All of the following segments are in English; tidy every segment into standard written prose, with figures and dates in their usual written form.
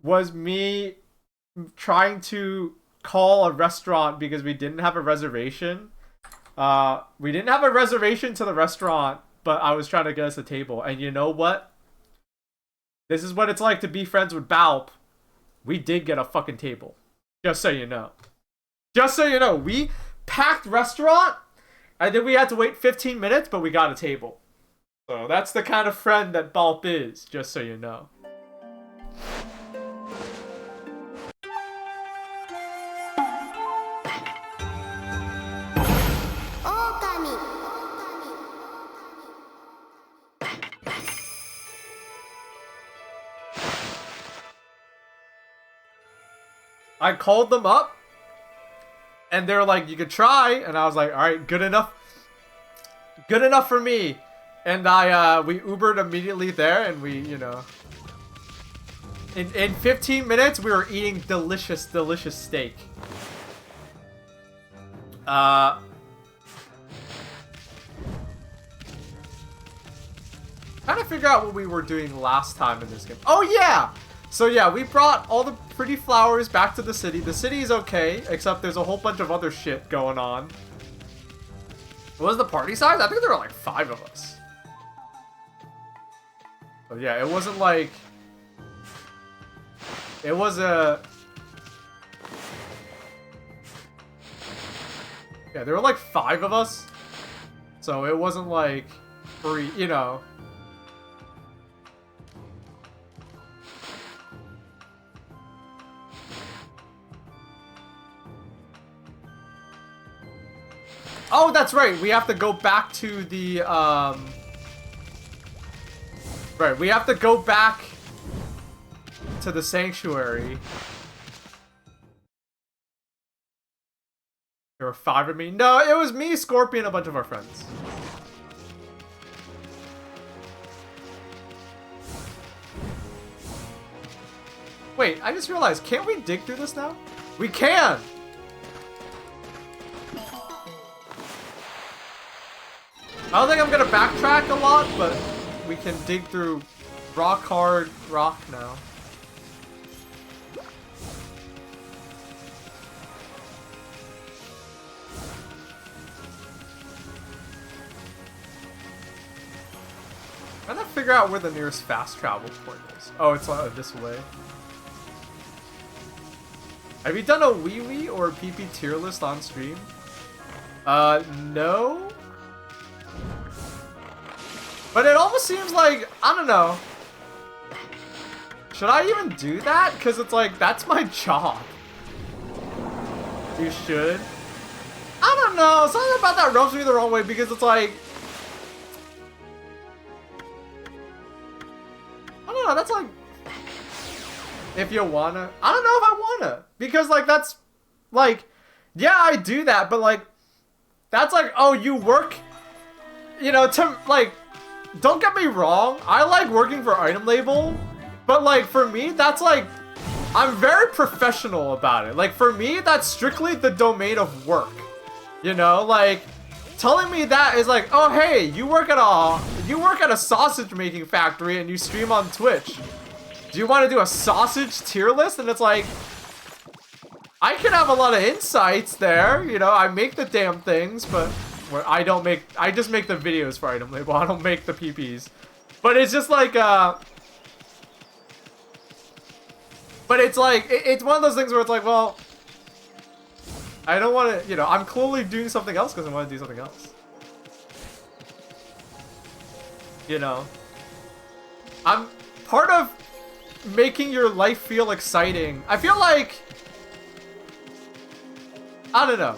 was me trying to call a restaurant because we didn't have a reservation. We didn't have a reservation to the restaurant, but I was trying to get us a table. And you know what? This is what it's like to be friends with Baaulp. We did get a fucking table. Just so you know. Just so you know, we packed restaurant, and then we had to wait 15 minutes, but we got a table. So that's the kind of friend that Baaulp is, just so you know. Okami. I called them up, and they were like, you could try, and I was like, alright, good enough. Good enough for me. And we Ubered immediately there, and we, you know... In 15 minutes, we were eating delicious, delicious steak. Trying to figure out what we were doing last time in this game. Oh, yeah! So, yeah, we brought all the pretty flowers back to the city. The city is okay, except there's a whole bunch of other shit going on. What was the party size? I think there were like 5 of us. But yeah, it wasn't like... It was a... Yeah, there were like 5 of us. So it wasn't like... free, you know... Oh, that's right. We have to go back to the, Right, we have to go back to the sanctuary. There were 5 of me. No, it was me, Scorpion, and a bunch of our friends. Wait, I just realized, can't we dig through this now? We can! I don't think I'm gonna backtrack a lot, but we can dig through rock hard rock now. I'm trying to figure out where the nearest fast travel point is. Oh, it's this way. Have you done a wee wee or PP tier list on stream? No. But it almost seems like, I don't know. Should I even do that? Because it's like, that's my job. You should. I don't know. Something about that rubs me the wrong way because it's like... I don't know, that's like... If you wanna... I don't know if I wanna. Because like, that's... Like, yeah, I do that, but like... That's like, oh, you work... You know, to, like... Don't get me wrong, I like working for Item Label, but like for me, that's like, I'm very professional about it. Like for me, that's strictly the domain of work. You know, like telling me that is like, oh hey, you work at a sausage making factory and you stream on Twitch. Do you want to do a sausage tier list? And it's like, I can have a lot of insights there. You know, I make the damn things, but. Where I just make the videos for Item Label. I don't make the PPs. But it's just like, but it's like, it's one of those things where it's like, well, I don't want to, you know, I'm clearly doing something else because I want to do something else. You know, I'm part of making your life feel exciting. I feel like, I don't know.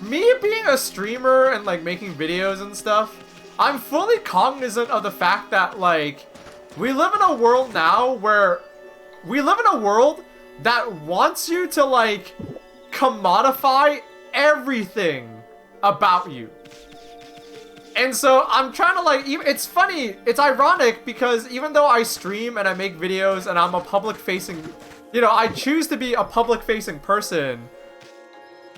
Me being a streamer and like making videos and stuff, I'm fully cognizant of the fact that like we live in a world now where we live in a world that wants you to like commodify everything about you. And so I'm trying to like, it's funny, it's ironic because even though I stream and I make videos and I'm a public facing, you know, I choose to be a public facing person,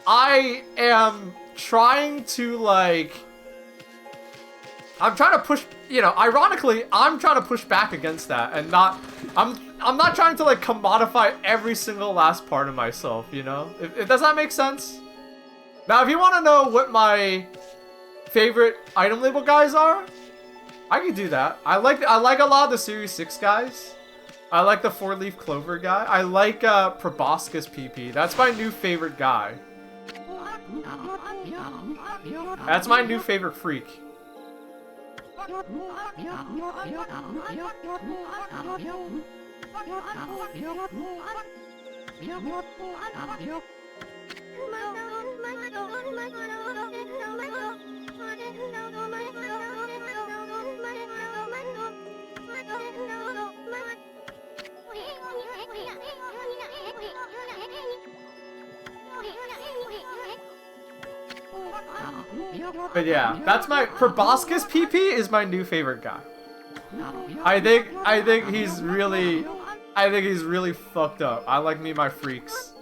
I am trying to like, I'm trying to push, you know, ironically, I'm trying to push back against that and not, I'm not trying to like commodify every single last part of myself, you know? Does that make sense? Now, if you want to know what my favorite item label guys are, I can do that. I like a lot of the Series 6 guys. I like the 4-leaf clover guy. I like Proboscis PP. That's my new favorite guy. That's my new favorite freak. But yeah, that's my Proboscis PP is my new favorite guy. I think he's really fucked up. I like me my freaks.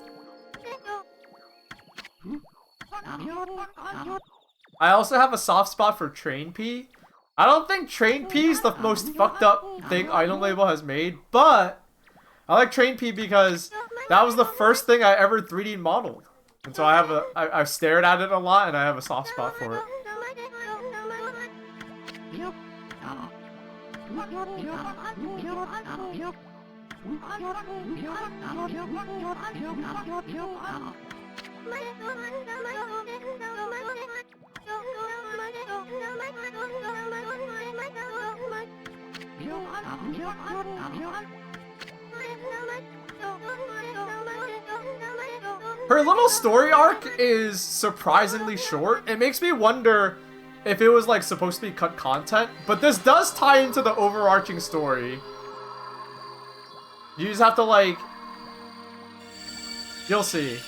I also have a soft spot for Train P. I don't think Train P is the most fucked up thing item label has made, but I like Train P because that was the first thing I ever 3D modeled. And so I've stared at it a lot and I have a soft spot for it. Her little story arc is surprisingly short. It makes me wonder if it was like supposed to be cut content, but this does tie into the overarching story. You just have to like... You'll see.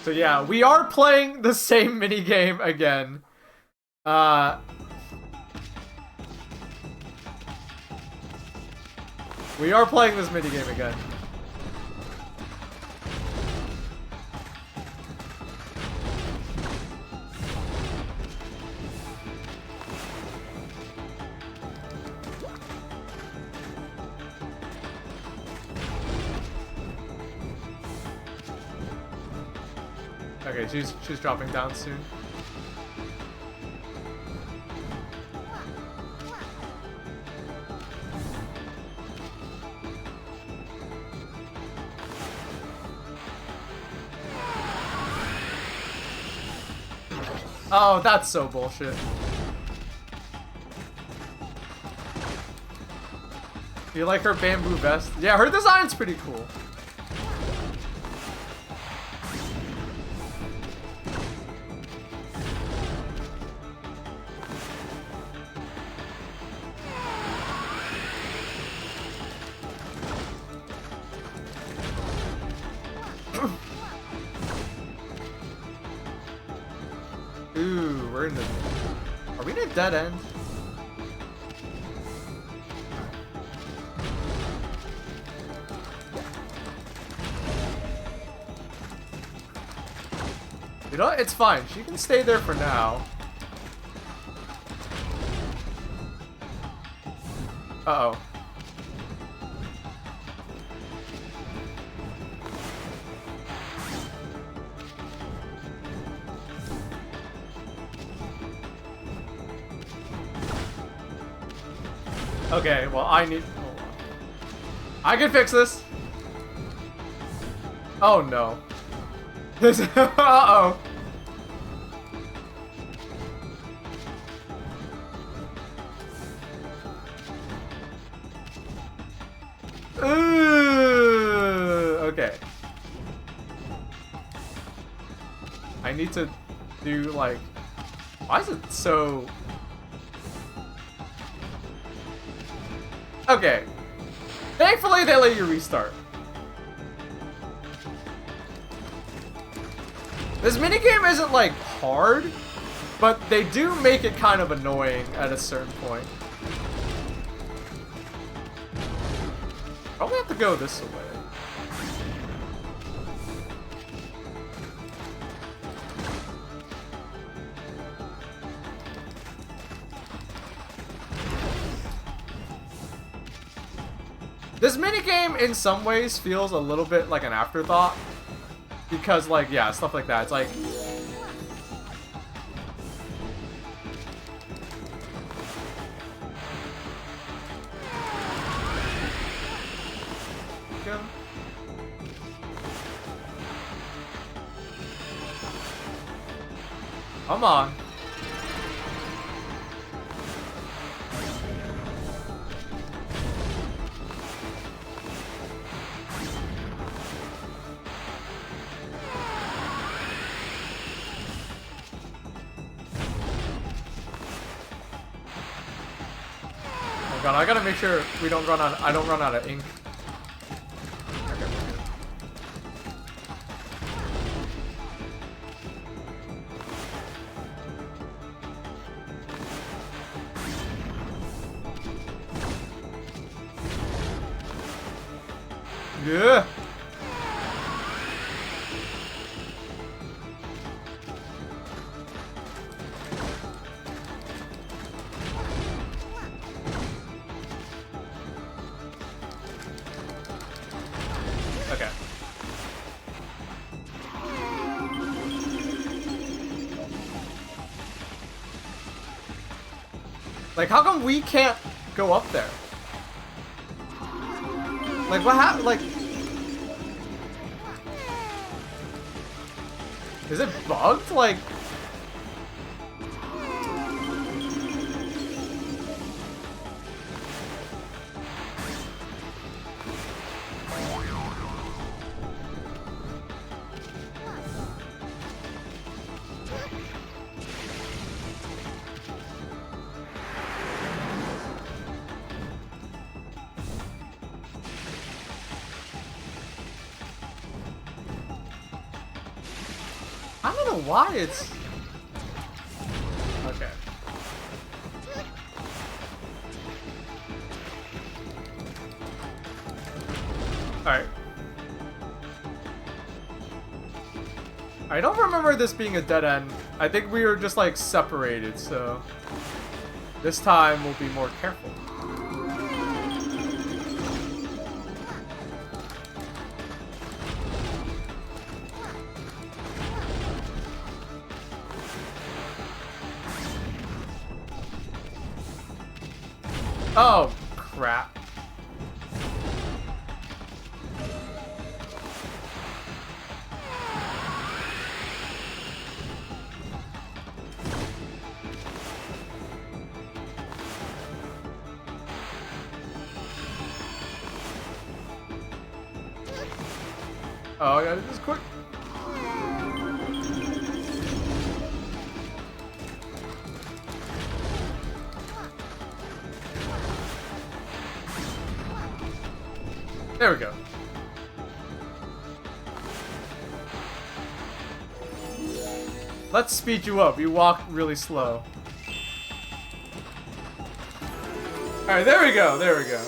So yeah, we are playing the same minigame again. We are playing this minigame again. Okay, she's dropping down soon. Oh, that's so bullshit. You like her bamboo vest? Yeah, her design's pretty cool. Ooh, we're in the... Are we in a dead end? You know what? It's fine. She can stay there for now. Uh-oh. Okay, well, I need... Hold on. I can fix this! Oh, no. This... Uh-oh. Ooh, okay. I need to do, like... Why is it so... Okay. Thankfully, they let you restart. This minigame isn't, like, hard, but they do make it kind of annoying at a certain point. Probably have to go this way. This minigame, in some ways, feels a little bit like an afterthought. Because, like, yeah, stuff like that. It's like... Go. Come on. Oh god, I gotta make sure we don't run out. I don't run out of ink. Okay, we're good. Yeah. Okay. Like, how come we can't go up there? Like, what happened? Like, is it bugged? Like, I don't know why it's... Okay. Alright. I don't remember this being a dead end. I think we were just, like, separated, so... This time we'll be more careful. Oh, crap. Oh, I gotta do this quick. There we go. Let's speed you up. You walk really slow. Alright, there we go. There we go.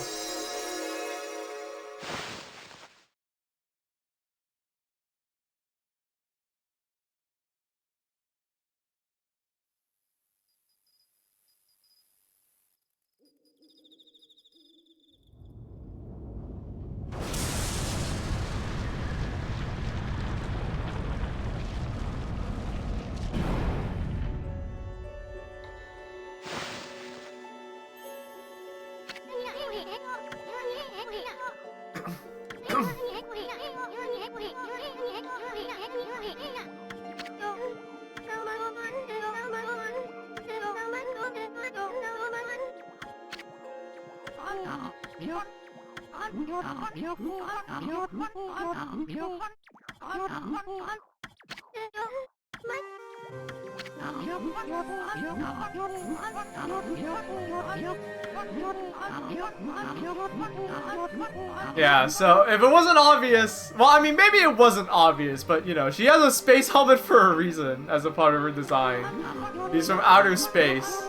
Yeah, so if it wasn't obvious, well, I mean, maybe it wasn't obvious, but you know, she has a space helmet for a reason as a part of her design. He's from outer space.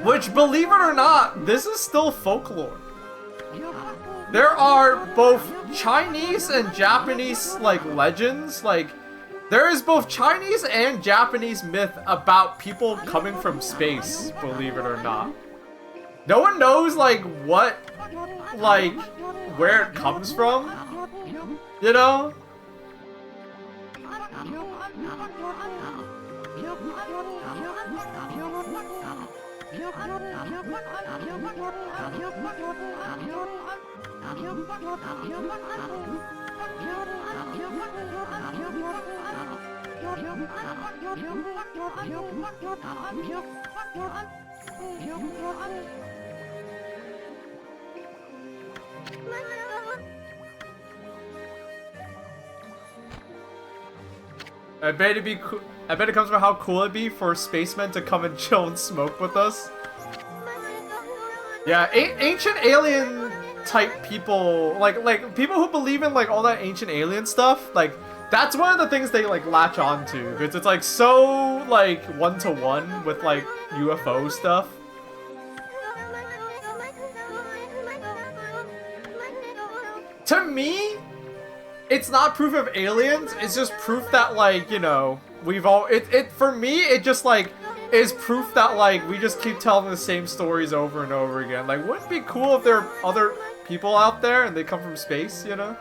Which, believe it or not, this is still folklore. There are both Chinese and Japanese, like, legends, like, there is both Chinese and Japanese myth about people coming from space, believe it or not. No one knows, like, what, like, where it comes from, you know? I bet it'd be cool. I bet it comes from how cool it'd be for spacemen to come and chill and smoke with us. Yeah, ancient alien type people, like people who believe in like all that ancient alien stuff, like that's one of the things they like latch on to, because it's like so like one-to-one with like UFO stuff. To me, it's not proof of aliens, it's just proof that, like, you know, we've all, for me, it just, like, is proof that, like, we just keep telling the same stories over and over again. Like, wouldn't it be cool if there are other people out there and they come from space, you know?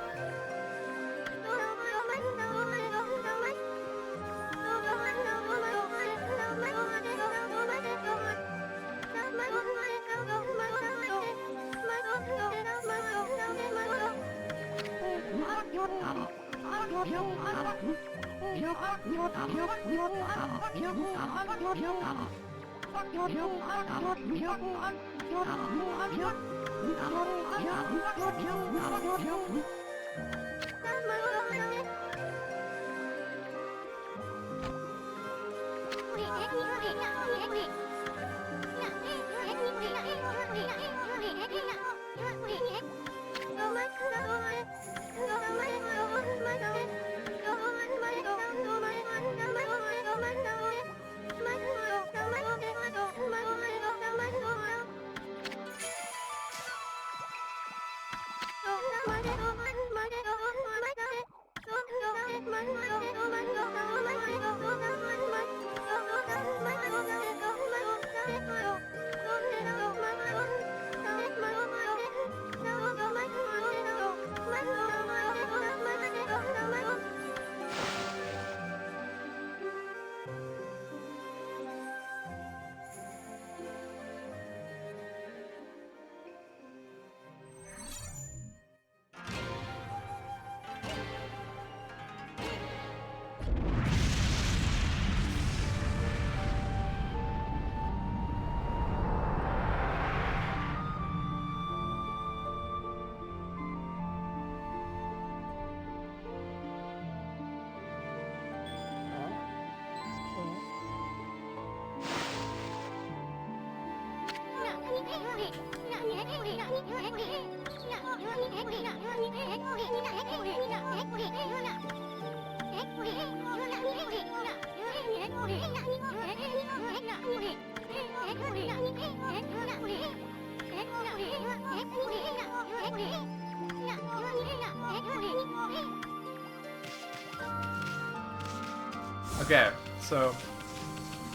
Okay, so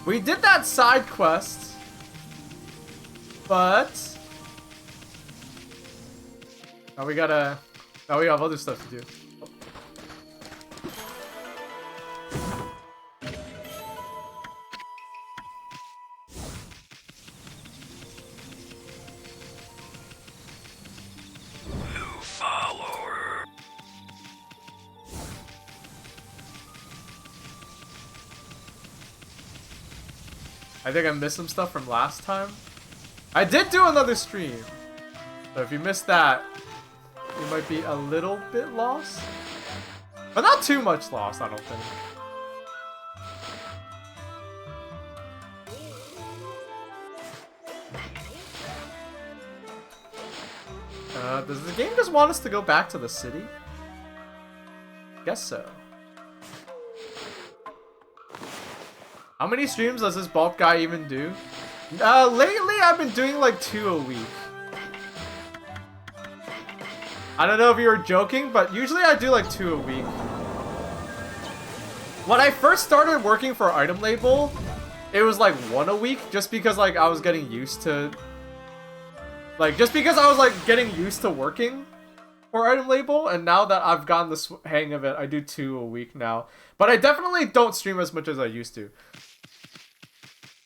we did that side quest, but now we gotta. Now we have other stuff to do. I think I missed some stuff from last time. I did do another stream, so if you missed that, you might be a little bit lost. But not too much lost, I don't think. Does the game just want us to go back to the city? Guess so. How many streams does this Baaulp guy even do? Lately I've been doing like 2 a week. I don't know if you were joking, but usually I do like 2 a week. When I first started working for Item Label, it was like 1 a week, just because like I was getting used to... Like, just because I was like getting used to working for Item Label, and now that I've gotten the hang of it, I do 2 a week now. But I definitely don't stream as much as I used to.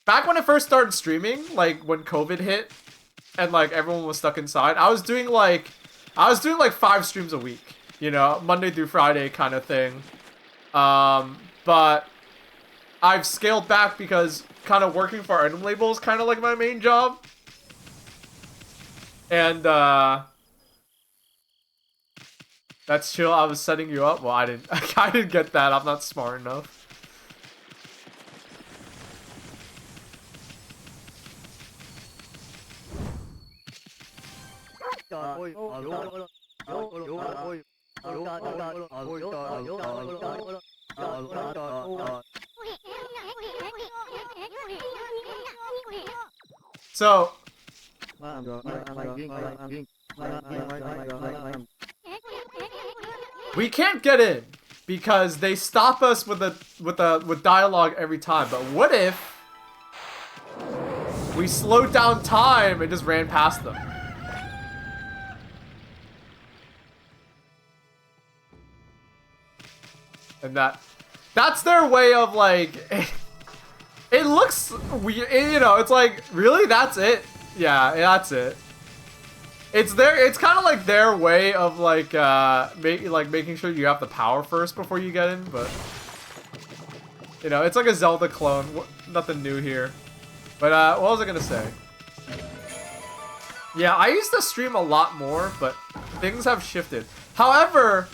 Back when I first started streaming, like when COVID hit, and like everyone was stuck inside, I was doing like 5 streams a week, you know, Monday through Friday kind of thing. But I've scaled back because kind of working for Item Label is kind of like my main job. And, that's chill. I was setting you up. Well, I didn't get that. I'm not smart enough. So, we can't get in because they stop us with dialogue every time. But what if we slowed down time and just ran past them? And that's their way of like it looks weird, you know, it's like, really, that's it? Yeah, that's it. It's kind of like their way of like making sure you have the power first before you get in, but you know, it's like a Zelda clone. Nothing new here. But what was I gonna say? Yeah, I used to stream a lot more, but things have shifted. However,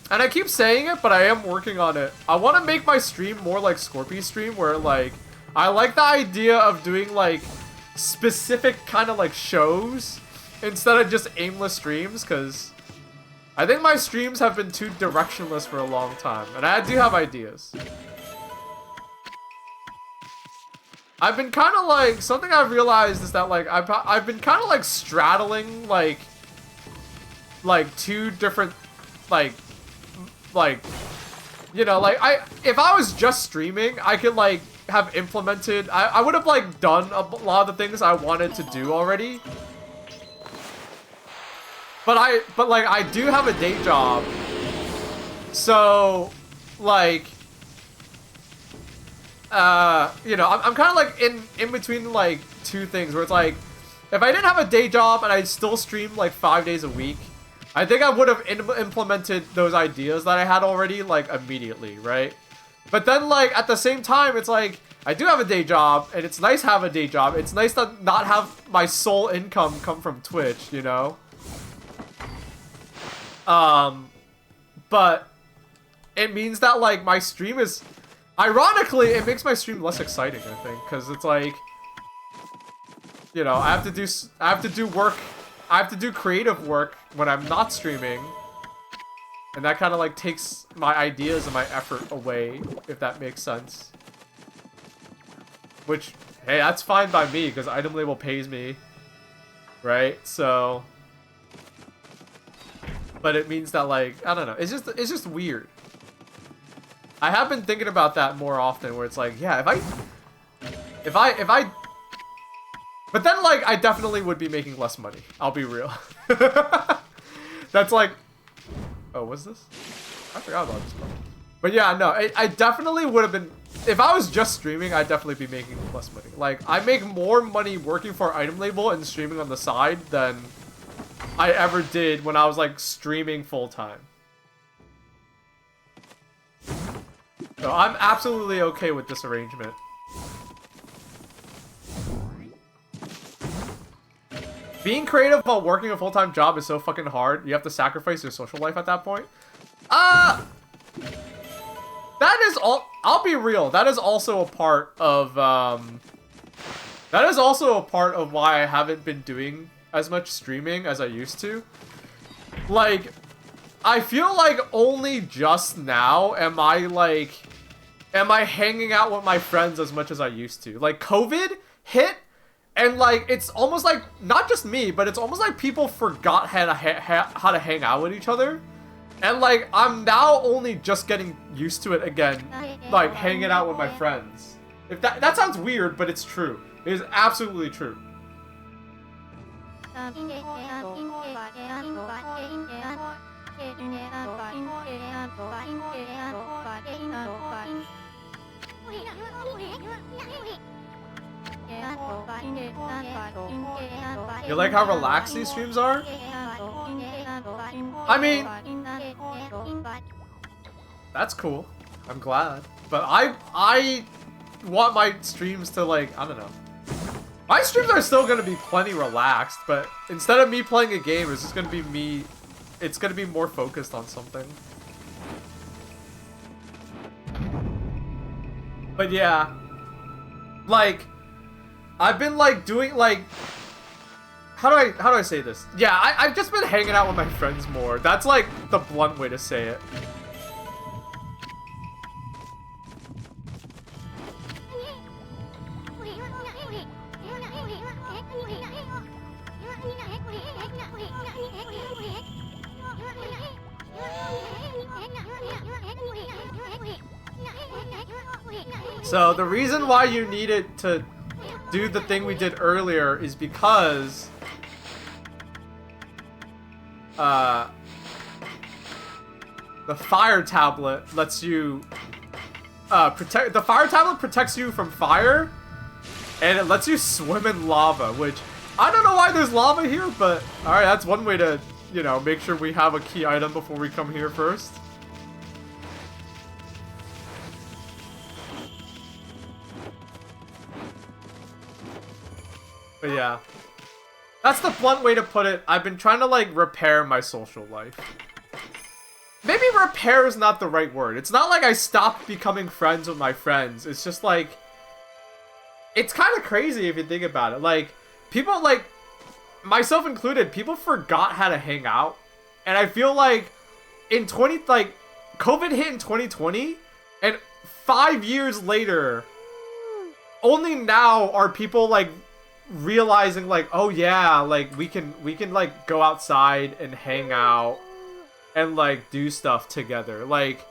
and I keep saying it, but I am working on it. I want to make my stream more like Scorpy's stream, where like I like the idea of doing like specific kind of like shows instead of just aimless streams, because I think my streams have been too directionless for a long time, and I do have ideas. I've been kind of like, something I've realized is that like I've been kind of like straddling like 2 different like you know, like if I was just streaming, I could like have implemented, I would have like done a lot of the things I wanted to do already. But like I do have a day job. So like you know, I'm kind of like in between like 2 things where it's like, if I didn't have a day job and I still streamed like 5 days a week, I think I would have implemented those ideas that I had already like immediately, right? But then like at the same time, it's like I do have a day job, and it's nice to have a day job. It's nice to not have my sole income come from Twitch, you know? But it means that like my stream is, ironically, it makes my stream less exciting, I think, because it's like, you know, I have to do work, I have to do creative work when I'm not streaming, and that kind of like takes my ideas and my effort away, if that makes sense. Which, hey, that's fine by me, because Item Label pays me, right? So, but it means that like, I don't know, it's just weird. I have been thinking about that more often, where it's like, yeah, if I but then like I definitely would be making less money, I'll be real. That's like, oh, what's this? I forgot about this part. But yeah, no, I definitely would have been, if I was just streaming, I'd definitely be making less money. Like, I make more money working for Item Label and streaming on the side than I ever did when I was like streaming full time. So I'm absolutely okay with this arrangement. Being creative while working a full-time job is so fucking hard. You have to sacrifice your social life at that point. That is all. I'll be real. That is also a part of that is also a part of why I haven't been doing as much streaming as I used to. Like, I feel like only just now am I hanging out with my friends as much as I used to. Like, COVID hit, and like it's almost like not just me, but it's almost like people forgot how to hang out with each other. And like, I'm now only just getting used to it again, like hanging out with my friends. If that sounds weird, but it's true. It is absolutely true. You like how relaxed these streams are? I mean, that's cool. I'm glad. But I want my streams to, like, I don't know. My streams are still gonna be plenty relaxed, but instead of me playing a game, it's just gonna be me. It's gonna be more focused on something. But yeah, like, I've been like doing like, how do I say this? Yeah, I've just been hanging out with my friends more. That's like the blunt way to say it. So the reason why you needed to do the thing we did earlier is because the fire tablet lets you protect. The fire tablet protects you from fire, and it lets you swim in lava. Which I don't know why there's lava here, but all right, that's one way to, you know, make sure we have a key item before we come here first. But yeah, that's the blunt way to put it. I've been trying to like repair my social life. Maybe repair is not the right word. It's not like I stopped becoming friends with my friends. It's just like, it's kind of crazy if you think about it. Like, people, like, myself included, people forgot how to hang out. And I feel like COVID hit in 2020, and 5 years later, only now are people like realizing like, oh yeah, like we can like go outside and hang out and like do stuff together. Like,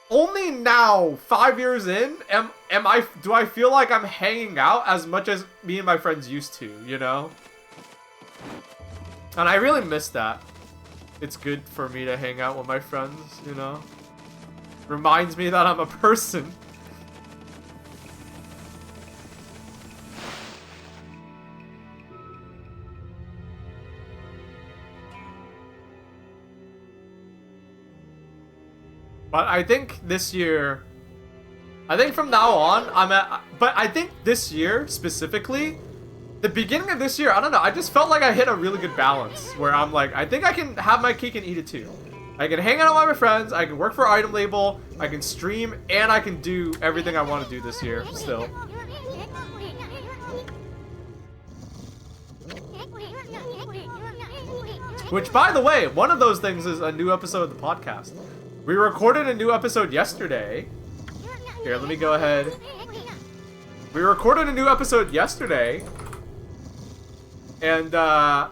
only now, 5 years in, do I feel like I'm hanging out as much as me and my friends used to, you know? And I really miss that. It's good for me to hang out with my friends, you know? Reminds me that I'm a person. But I think this year, I think from now on, but I think this year, specifically, the beginning of this year, I don't know, I just felt like I hit a really good balance, where I'm like, I think I can have my cake and eat it too. I can hang out with my friends, I can work for Item Label, I can stream, and I can do everything I want to do this year, still. Which, by the way, one of those things is a new episode of the podcast. We recorded a new episode yesterday. Here, let me go ahead. We recorded a new episode yesterday. And I'm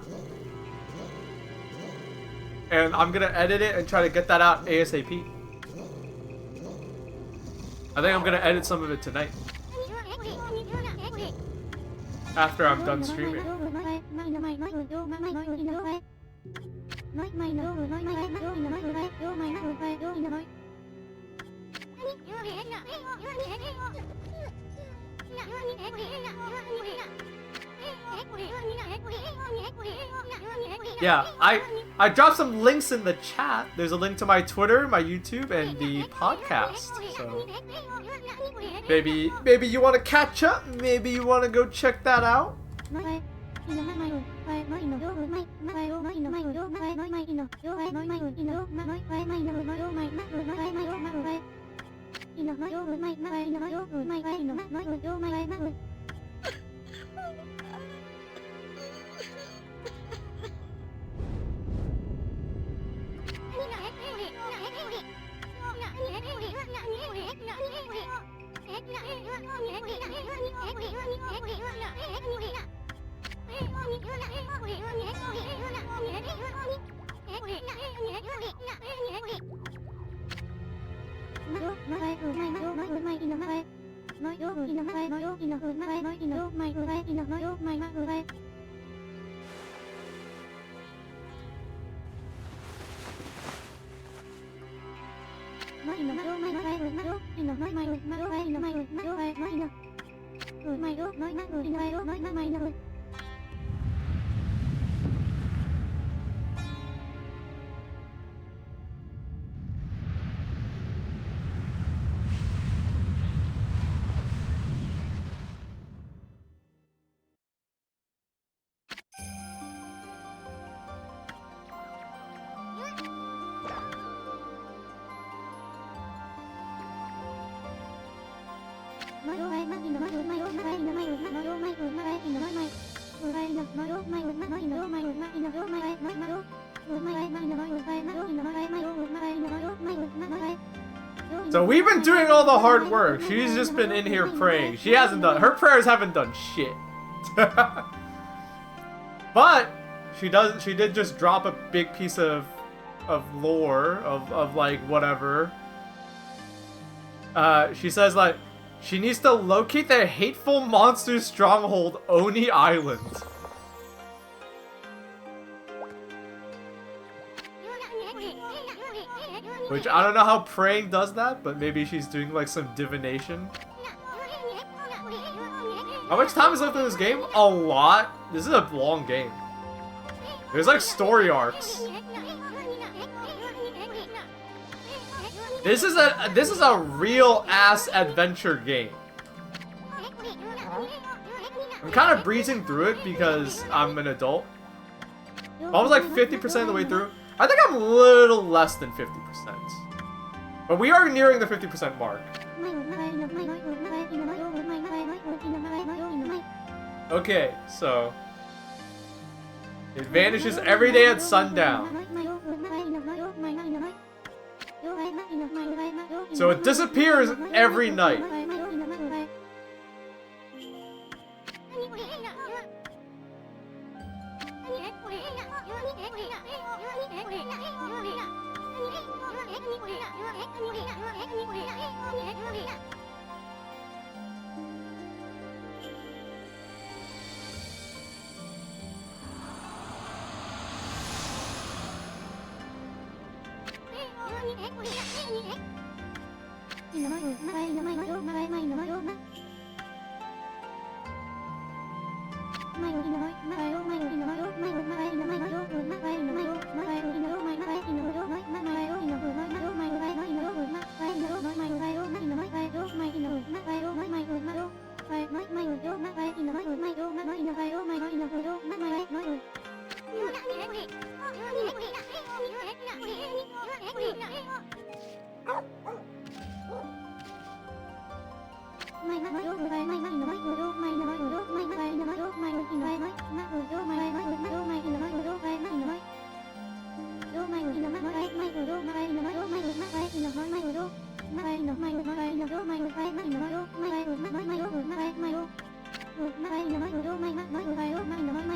gonna edit it and try to get that out ASAP. I think I'm gonna edit some of it tonight. After I'm done streaming. Yeah, I dropped some links in the chat. There's a link to my Twitter, my YouTube, and the podcast. So maybe you want to catch up. Maybe you want to go check that out. So we've been doing all the hard work. She's just been in here praying. She hasn't done, her prayers haven't done shit. But she did just drop a big piece of lore of like whatever. She says like she needs to locate the hateful monster stronghold Oni Island. Which, I don't know how praying does that, but maybe she's doing, like, some divination. How much time is left in this game? A lot. This is a long game. There's, like, story arcs. This is a real-ass adventure game. I'm kind of breezing through it because I'm an adult. I was, like, 50% of the way through. I think I'm a little less than 50%. But we are nearing the 50% mark. Okay, so... it vanishes every day at sundown. So it disappears every night.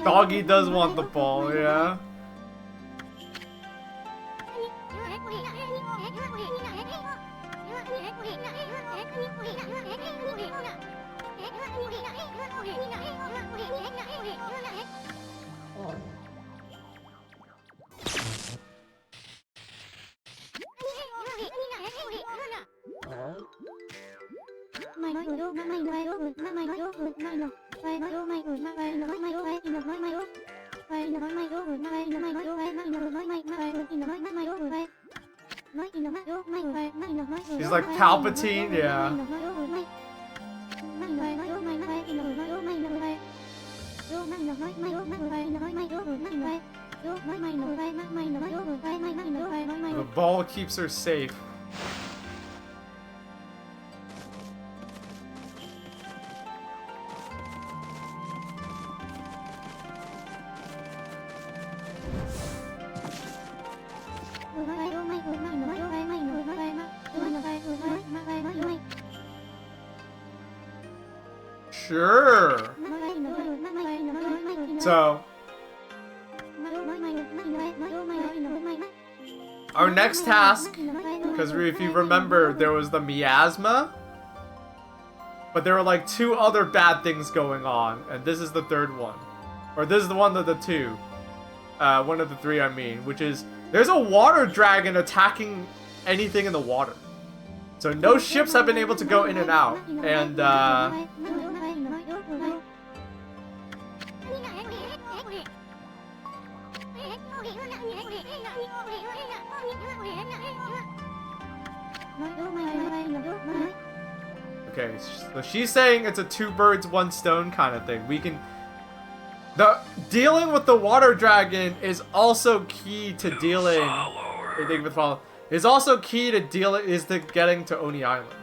Doggy does want the ball, yeah. He's like Palpatine, yeah. The ball keeps her safe. Sure. So, our next task, because if you remember, there was the miasma, but there were like 2 other bad things going on, and this is the 3rd one. Or this is the one of the 2. One of the 3, I mean, which is, there's a water dragon attacking anything in the water. So no ships have been able to go in and out, and okay, so she's saying it's a 2 birds, 1 stone kind of thing. We can... Dealing with the water dragon is also key to dealing... Is also key to getting to Oni Island.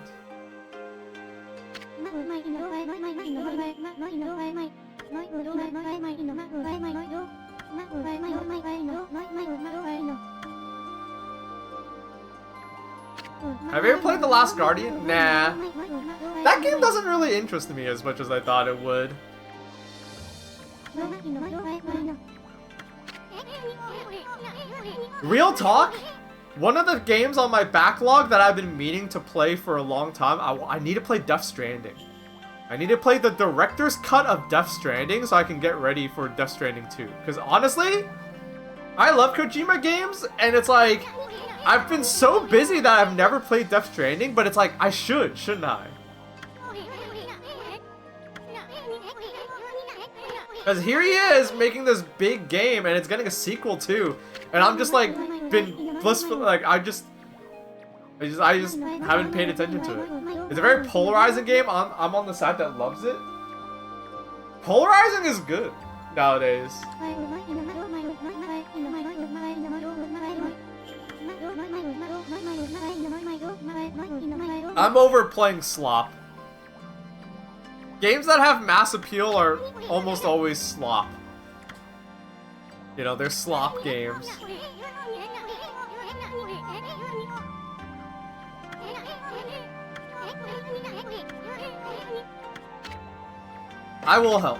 Have you ever played The Last Guardian? Nah. That game doesn't really interest me as much as I thought it would. Real talk? One of the games on my backlog that I've been meaning to play for a long time, I need to play Death Stranding. I need to play the director's cut of Death Stranding so I can get ready for Death Stranding 2. Because honestly, I love Kojima games, and it's like, I've been so busy that I've never played Death Stranding, but it's like, I shouldn't I? Because here he is making this big game, and it's getting a sequel too, and I'm just like, been blissful, like, I just haven't paid attention to it. It's a very polarizing game. I'm on the side that loves it. Polarizing is good nowadays. I'm over playing slop. Games that have mass appeal are almost always slop. You know, they're slop games. I will help.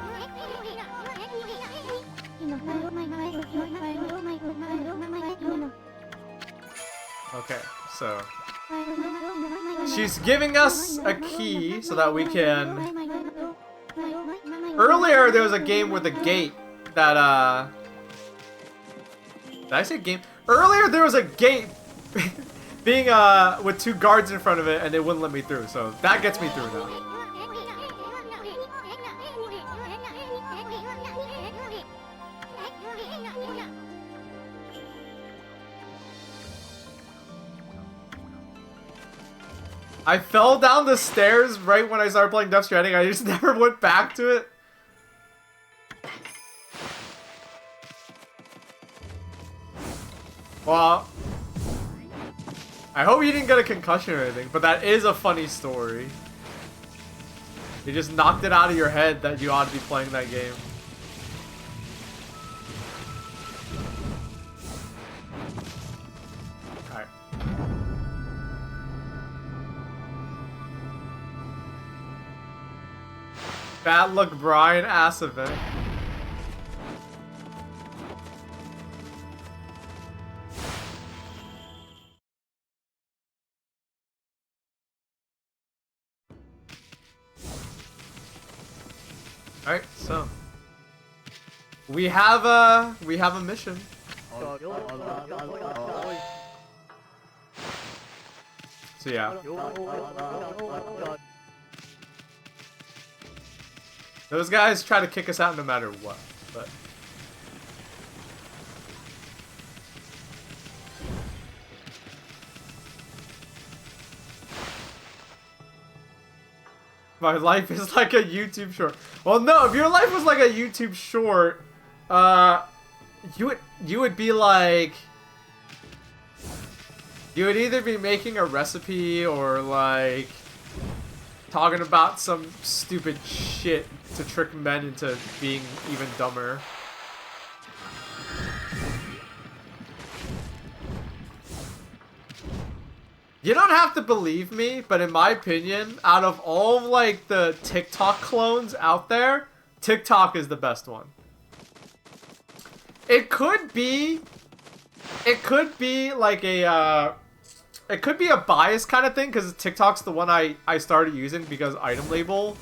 Okay, so she's giving us a key so that we can... Earlier there was a game with a gate that did I say game? Earlier there was a gate being with 2 guards in front of it and it wouldn't let me through, so that gets me through now. I fell down the stairs right when I started playing Death Stranding. I just never went back to it. Well, I hope you didn't get a concussion or anything, but that is a funny story. You just knocked it out of your head that you ought to be playing that game. Alright. Bad luck Brian ass event. Alright, so we have a mission. So yeah. Those guys try to kick us out no matter what, but... My life is like a YouTube short. Well, no, if your life was like a YouTube short, you would be like, you would either be making a recipe or like talking about some stupid shit to trick men into being even dumber. You don't have to believe me, but in my opinion, out of all of, like, the TikTok clones out there, TikTok is the best one. It could be like a, it could be a bias kind of thing, because TikTok's the one I started using because Item Label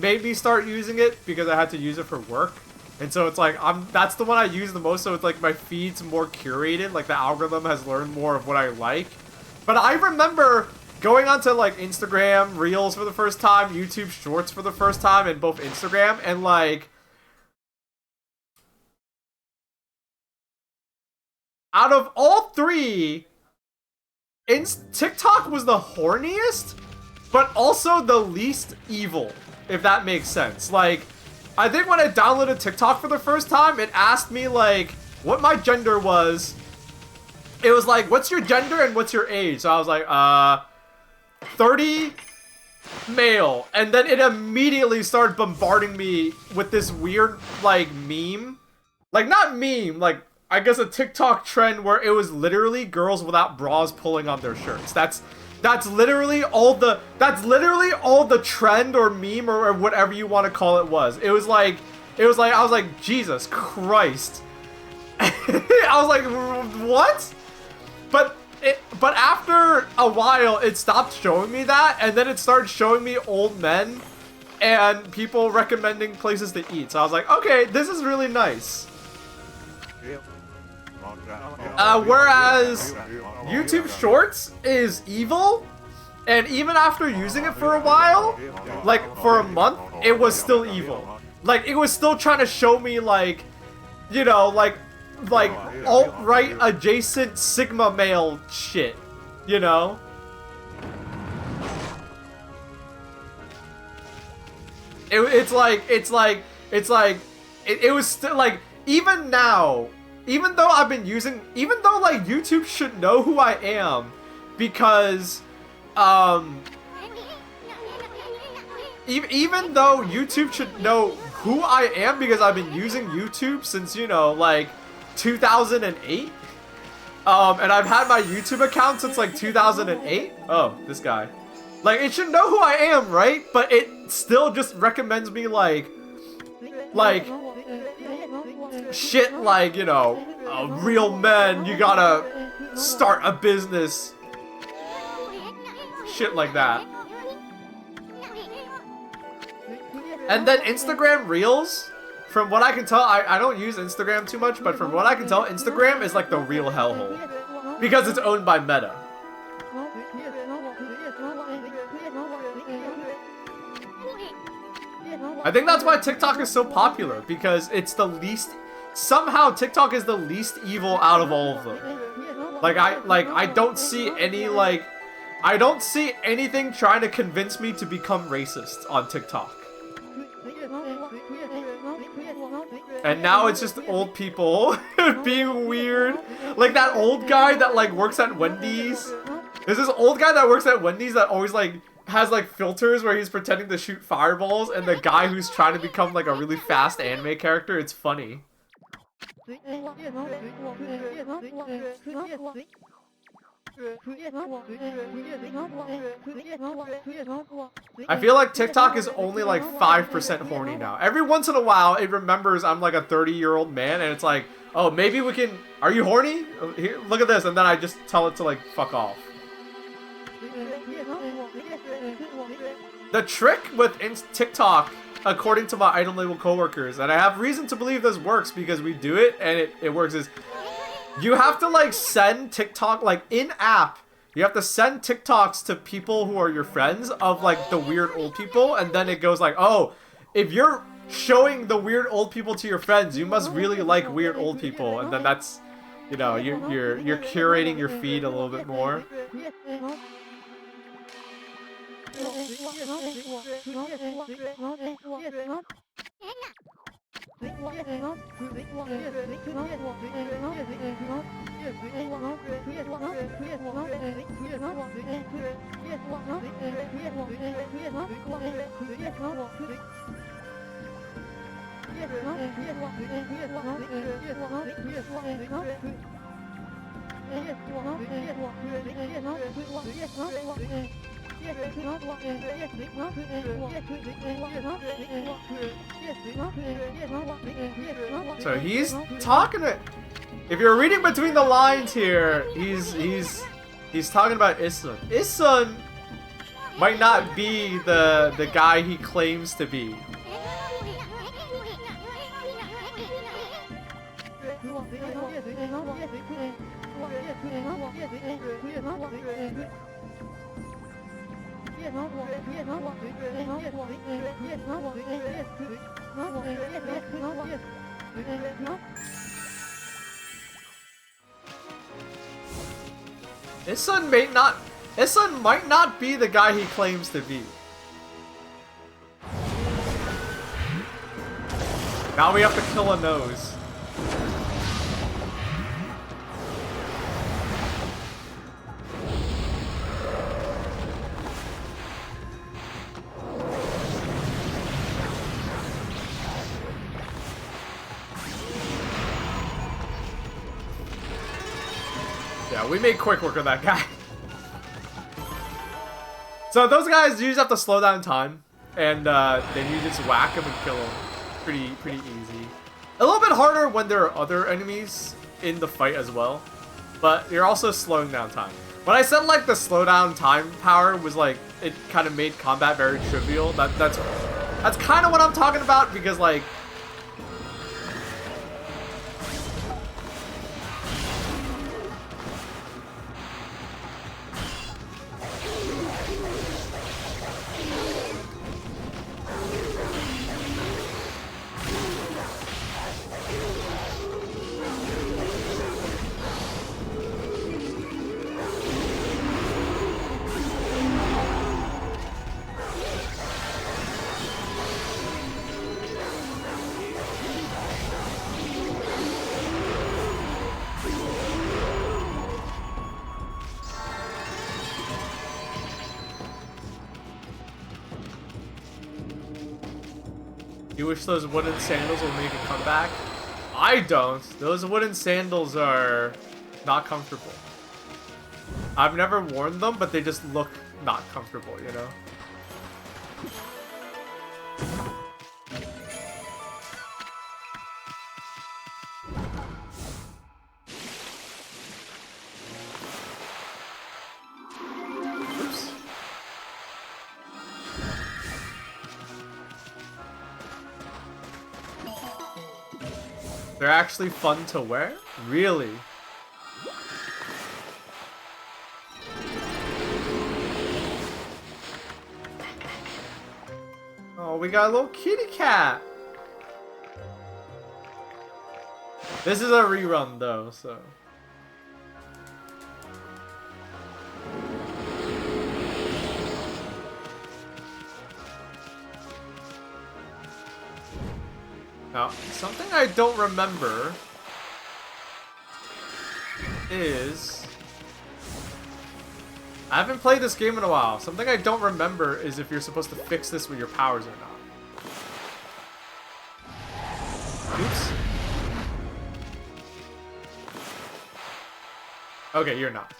made me start using it because I had to use it for work. And so it's like, that's the one I use the most, so it's like my feed's more curated, like the algorithm has learned more of what I like. But I remember going onto like Instagram Reels for the first time, YouTube Shorts for the first time, and both Instagram, and like, out of all three, TikTok was the horniest, but also the least evil, if that makes sense. Like, I think when I downloaded TikTok for the first time, it asked me like what my gender was. It was like, what's your gender and what's your age? So I was like, 30, male. And then it immediately started bombarding me with this weird, like, meme. Like, not meme, like, I guess a TikTok trend where it was literally girls without bras pulling on their shirts. That's literally all the trend or meme or whatever you want to call it was. I was like, Jesus Christ. I was like, what? But after a while, it stopped showing me that, and then it started showing me old men and people recommending places to eat. So I was like, okay, this is really nice. Whereas YouTube Shorts is evil, and even after using it for a while, like for a month, it was still evil. Like, it was still trying to show me, like, you know, like alt-right adjacent Sigma male shit, you know? It was still, like, even now, even though like, YouTube should know who I am, because, even though YouTube should know who I am, because I've been using YouTube since, you know, like, 2008, and I've had my YouTube account since like 2008. Oh, this guy. Like, it should know who I am, right? But it still just recommends me like shit like, you know, real men, you gotta start a business. Shit like that. And then Instagram Reels, from what I can tell, I don't use Instagram too much, but from what I can tell, Instagram is like the real hellhole. Because it's owned by Meta. I think that's why TikTok is so popular, because it's the least... Somehow TikTok is the least evil out of all of them. I don't see any, like... I don't see anything trying to convince me to become racist on TikTok. And now it's just old people being weird. Like that old guy that like works at Wendy's. There's this old guy that works at Wendy's that always like has like filters where he's pretending to shoot fireballs, and the guy who's trying to become like a really fast anime character, it's funny. I feel like TikTok is only like 5% horny now. Every once in a while, it remembers I'm like a 30-year-old man, and it's like, oh, maybe we can... Are you horny? Here, look at this, and then I just tell it to like, fuck off. The trick with TikTok, according to my Item Label coworkers, and I have reason to believe this works because we do it, and it works, is... You have to, like, send TikTok, like, in-app, you have to send TikToks to people who are your friends of, like, the weird old people, and then it goes like, oh, if you're showing the weird old people to your friends, you must really like weird old people, and then that's, you know, you're curating your feed a little bit more. So he's talking to... If you're reading between the lines here, he's talking about Isun. Isun might not be the guy he claims to be. Isun might not be the guy he claims to be. Now we have to kill a nose. Yeah, we made quick work of that guy. So those guys, you just have to slow down time, and then you just whack them and kill them. Pretty easy. A little bit harder when there are other enemies in the fight as well, but you're also slowing down time. When I said like the slowdown time power was like, it kind of made combat very trivial, that's kind of what I'm talking about, because like, you wish those wooden sandals would make a comeback? I don't. Those wooden sandals are not comfortable. I've never worn them, but they just look not comfortable, you know? Oops. They're actually fun to wear? Really? Oh, we got a little kitty cat. This is a rerun though, so. Now, something I don't remember is... I haven't played this game in a while. Something I don't remember is if you're supposed to fix this with your powers or not. Oops. Okay, you're not.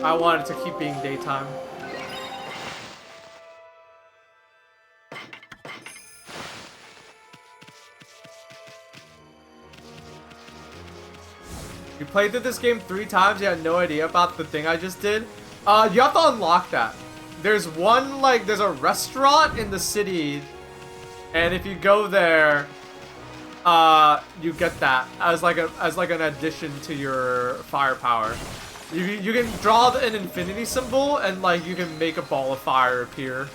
I want it to keep being daytime. You played through this game 3 times, you had no idea about the thing I just did? You have to unlock that. There's one, like, there's a restaurant in the city, and if you go there, you get that as like an addition to your firepower. You can draw an infinity symbol, and like you can make a ball of fire appear.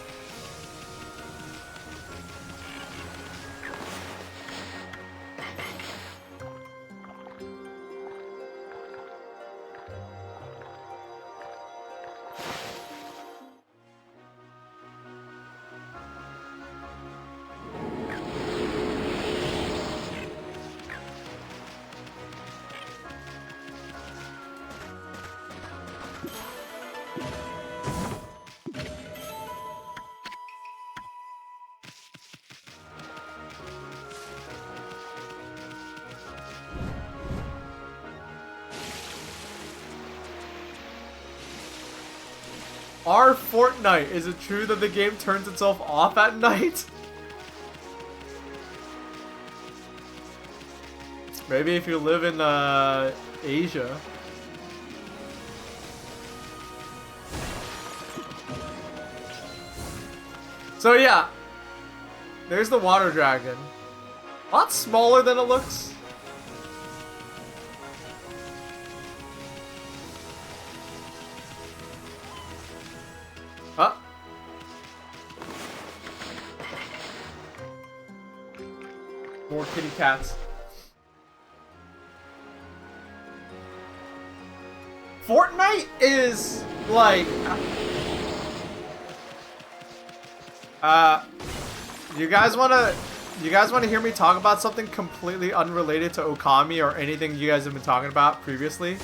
Our Fortnite, is it true that the game turns itself off at night? Maybe if you live in Asia. So yeah, there's the water dragon. A lot smaller than it looks. Ah. More kitty cats. Fortnite is like you guys wanna hear me talk about something completely unrelated to Okami or anything you guys have been talking about previously?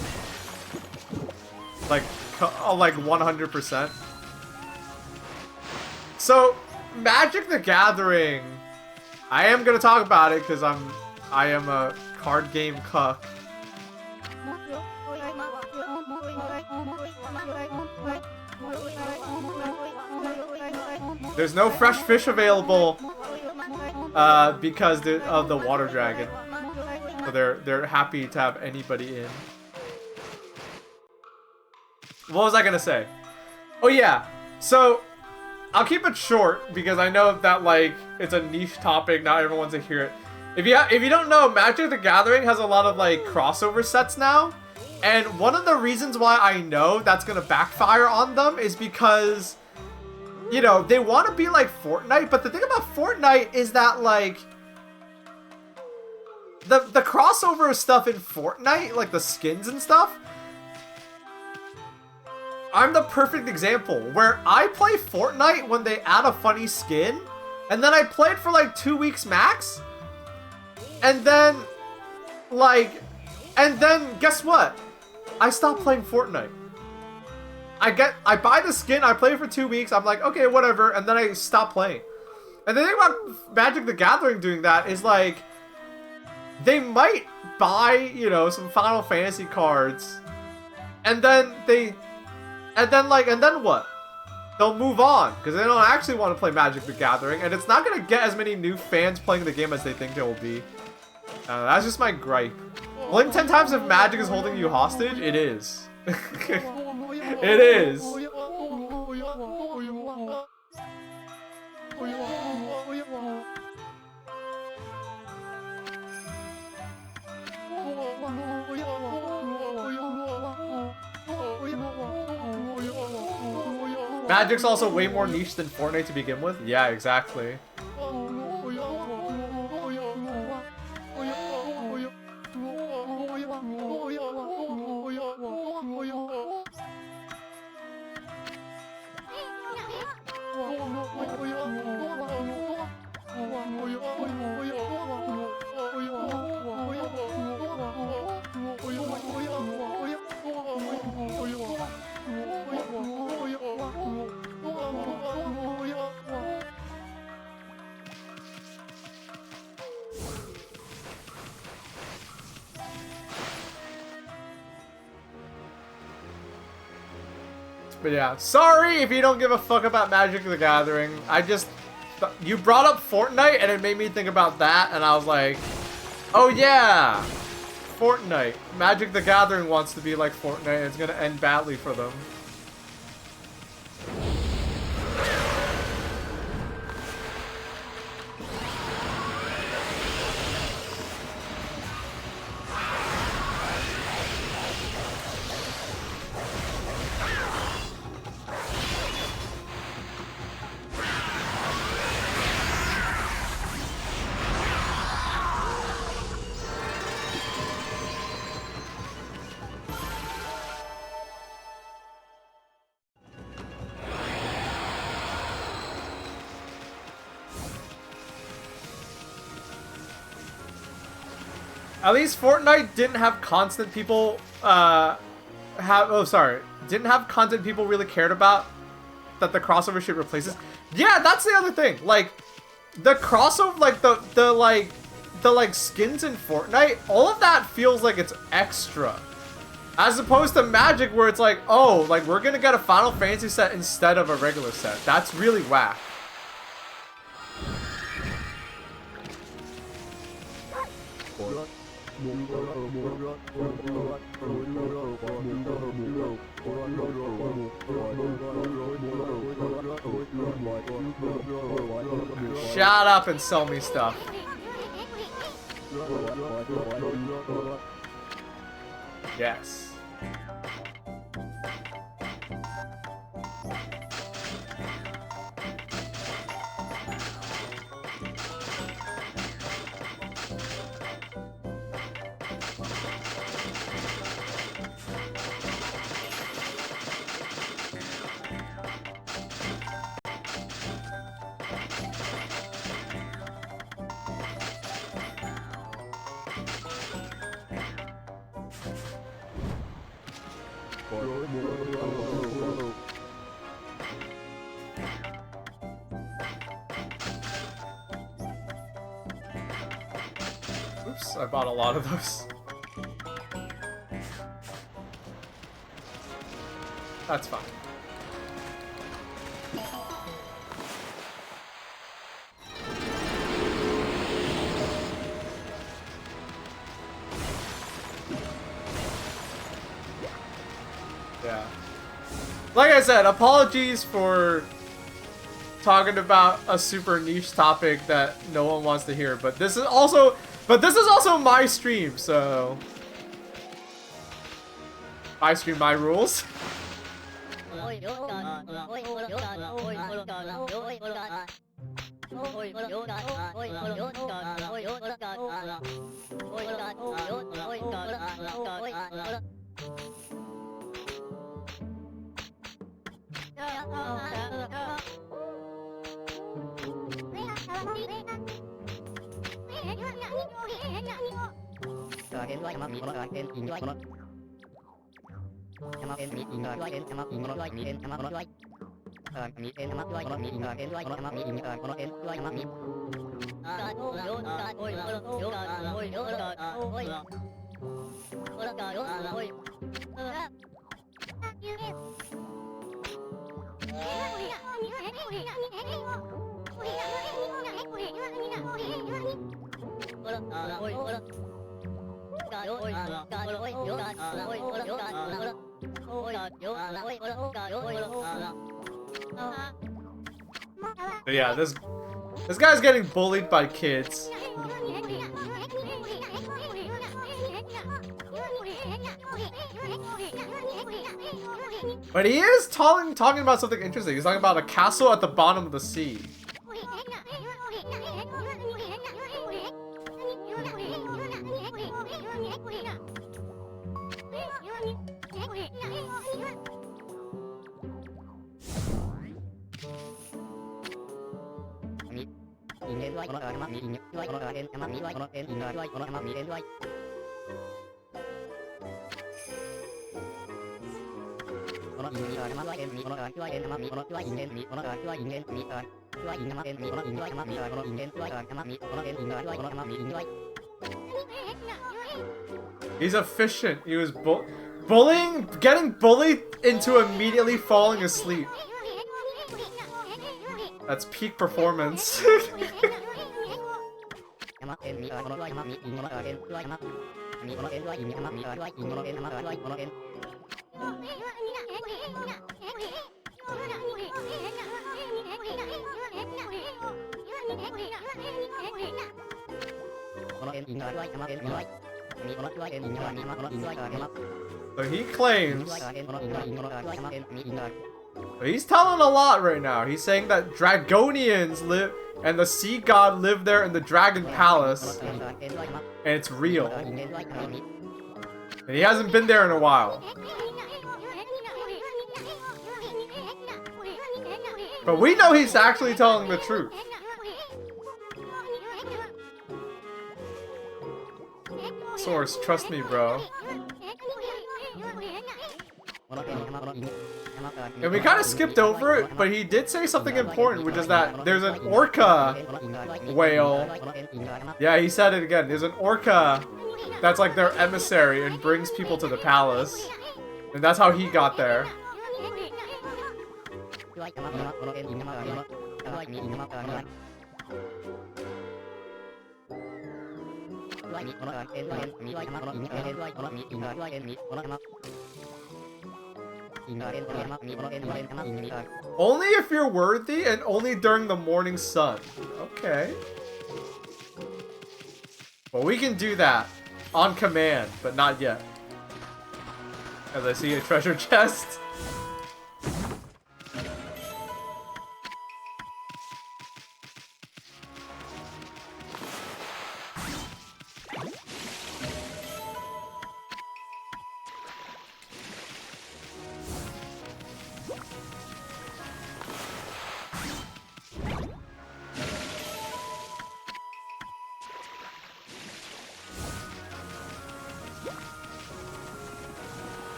Like 100%. So, Magic the Gathering. I am gonna talk about it because I am a card game cuck. There's no fresh fish available because of the water dragon. So they're happy to have anybody in. What was I gonna say? Oh yeah, so I'll keep it short because I know that like it's a niche topic, not everyone wants to hear it. If you don't know, Magic the Gathering has a lot of like crossover sets now, and one of the reasons why I know that's gonna backfire on them is because, you know, they want to be like Fortnite, but the thing about Fortnite is that like the crossover stuff in Fortnite, like the skins and stuff. I'm the perfect example where I play Fortnite when they add a funny skin, and then I play it for like 2 weeks max, and then guess what? I stop playing Fortnite. I buy the skin, I play it for 2 weeks, I'm like, okay, whatever, and then I stop playing. And the thing about Magic the Gathering doing that is like, they might buy, you know, some Final Fantasy cards, and then what? They'll move on, because they don't actually want to play Magic the Gathering, and it's not going to get as many new fans playing the game as they think it will be. That's just my gripe. Blink 10 times if Magic is holding you hostage? It is. It is. Magic's also way more niche than Fortnite to begin with. Yeah, exactly. But yeah, sorry if you don't give a fuck about Magic the Gathering. You brought up Fortnite and it made me think about that, and I was like, oh yeah, Fortnite. Magic the Gathering wants to be like Fortnite, and it's gonna end badly for them. At least Fortnite didn't have constant people, didn't have content people really cared about that the crossover shit replaces. Yeah, that's the other thing. Like, the crossover, like, the skins in Fortnite, all of that feels like it's extra. As opposed to Magic, where it's like, oh, like we're gonna get a Final Fantasy set instead of a regular set. That's really whack. Shut up and sell me stuff. Yes. Oops, I bought a lot of those. That's fine. Yeah. Like I said, apologies for talking about a super niche topic that no one wants to hear, but this is also my stream, so my stream, my rules. But yeah, this guy's getting bullied by kids. But he is talking about something interesting. He's talking about a castle at the bottom of the sea. He's efficient. He was getting bullied into immediately falling asleep. That's peak performance. So he claims, but he's telling a lot right now. He's saying that Dragonians live and the sea god live there in the Dragon Palace, and it's real. And he hasn't been there in a while. But we know he's actually telling the truth. Source, trust me, bro. And we kind of skipped over it, but he did say something important, which is that there's an orca whale. Yeah, he said it again. There's an orca that's like their emissary and brings people to the palace. And that's how he got there. Only if you're worthy and only during the morning sun. Okay. Well, we can do that on command, but not yet. As I see a treasure chest.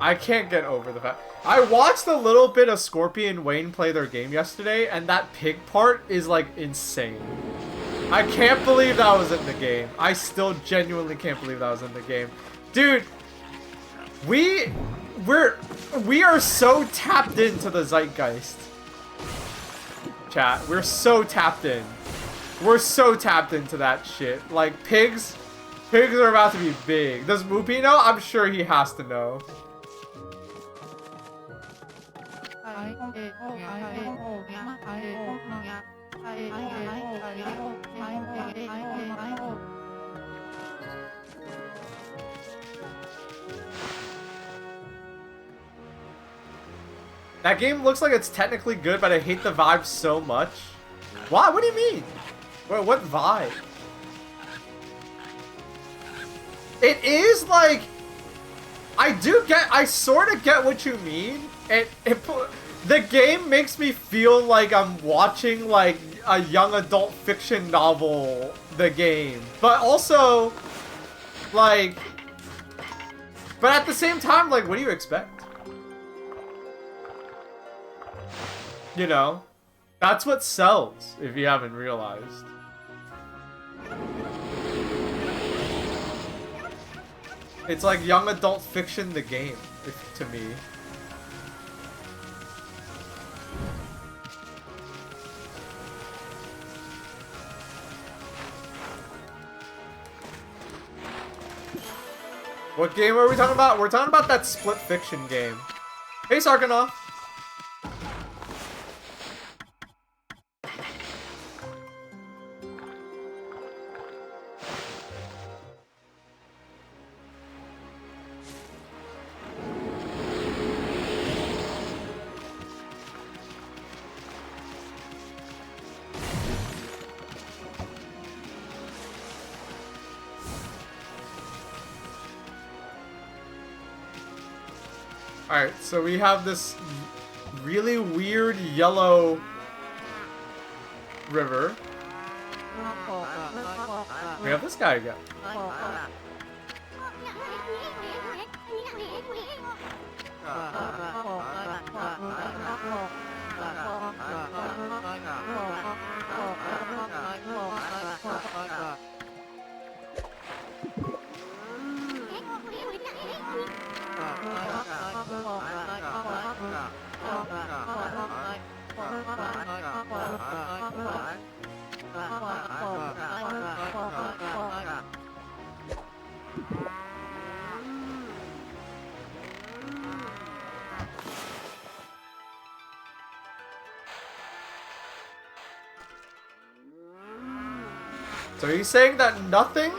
I can't get over the fact. I watched a little bit of Scorpion and Wayne play their game yesterday, and that pig part is like insane. I can't believe that was in the game. I still genuinely can't believe that was in the game. Dude, we are so tapped into the zeitgeist. Chat, we're so tapped in. We're so tapped into that shit. Like, pigs are about to be big. Does Moopy know? I'm sure he has to know. That game looks like it's technically good, but I hate the vibe so much. Why? What do you mean? Wait, what vibe? It is like... I sort of get what you mean. The game makes me feel like I'm watching like a young adult fiction novel, the game. But also, like... But at the same time, like, what do you expect? You know? That's what sells, if you haven't realized. It's like young adult fiction, the game, to me. What game are we talking about? We're talking about that split fiction game. Hey, Sarkanoff. Alright, so we have this really weird yellow river. We have this guy again. So are you saying that nothing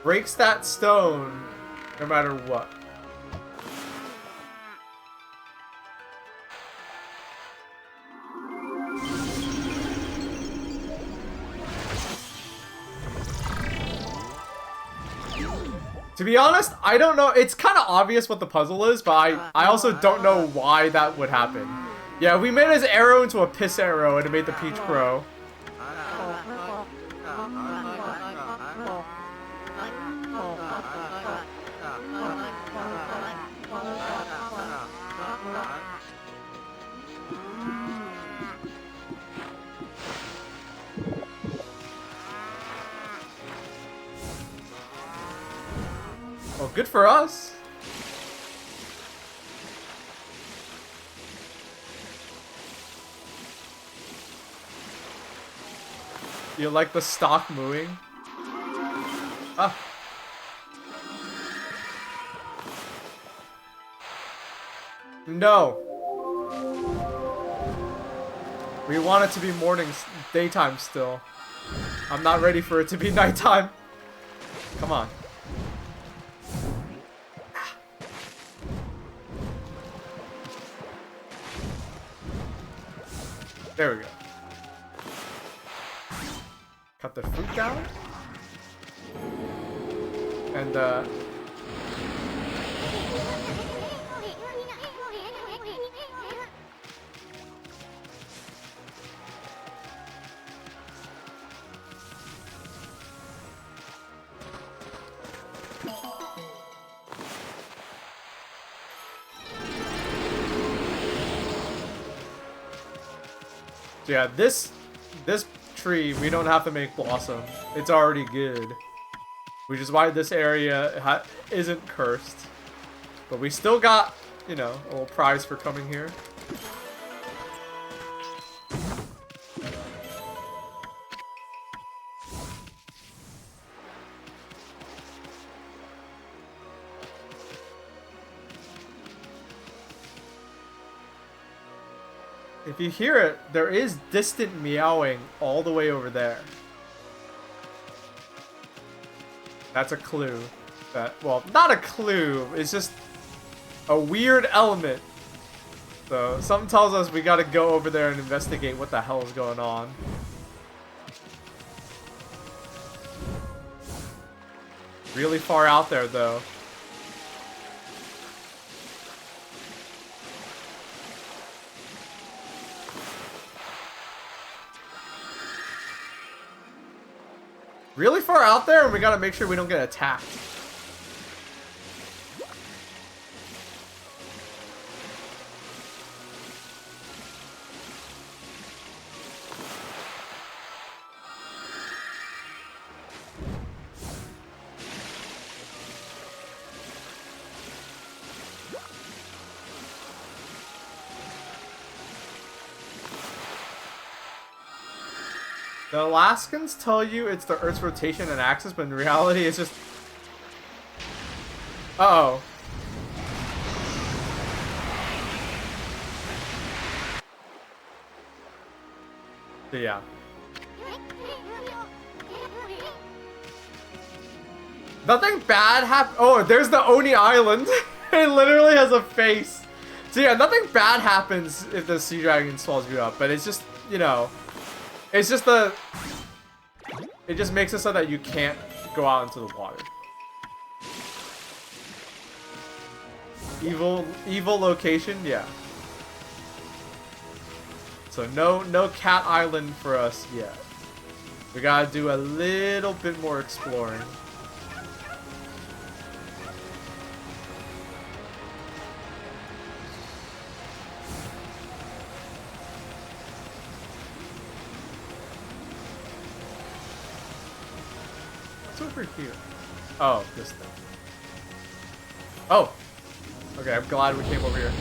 breaks that stone no matter what? To be honest, I don't know. It's kind of obvious what the puzzle is, but I also don't know why that would happen. Yeah, we made his arrow into a piss arrow and it made the Peach Crow. Well, good for us. You like the stock mooing? Ah. No. We want it to be daytime still. I'm not ready for it to be nighttime. Come on. There we go. Cut the fruit down. And, so yeah, this tree, we don't have to make blossom. It's already good. Which is why this area isn't cursed. But we still got, you know, a little prize for coming here. If you hear it, there is distant meowing all the way over there. That's a clue. Well, not a clue. It's just a weird element. So, something tells us we gotta go over there and investigate what the hell is going on. Really far out there, though. Really far out there, and we gotta make sure we don't get attacked. The Alaskans tell you it's the Earth's rotation and axis, but in reality it's just... Uh-oh. So yeah. Nothing bad happened. Oh, there's the Oni Island. It literally has a face. So yeah, nothing bad happens if the sea dragon swallows you up, but it's just, you know... It's just the... It just makes it so that you can't go out into the water. Evil location? Yeah. So no Cat Island for us yet. We gotta do a little bit more exploring. Over here. Oh, this thing. Oh! Okay, I'm glad we came over here.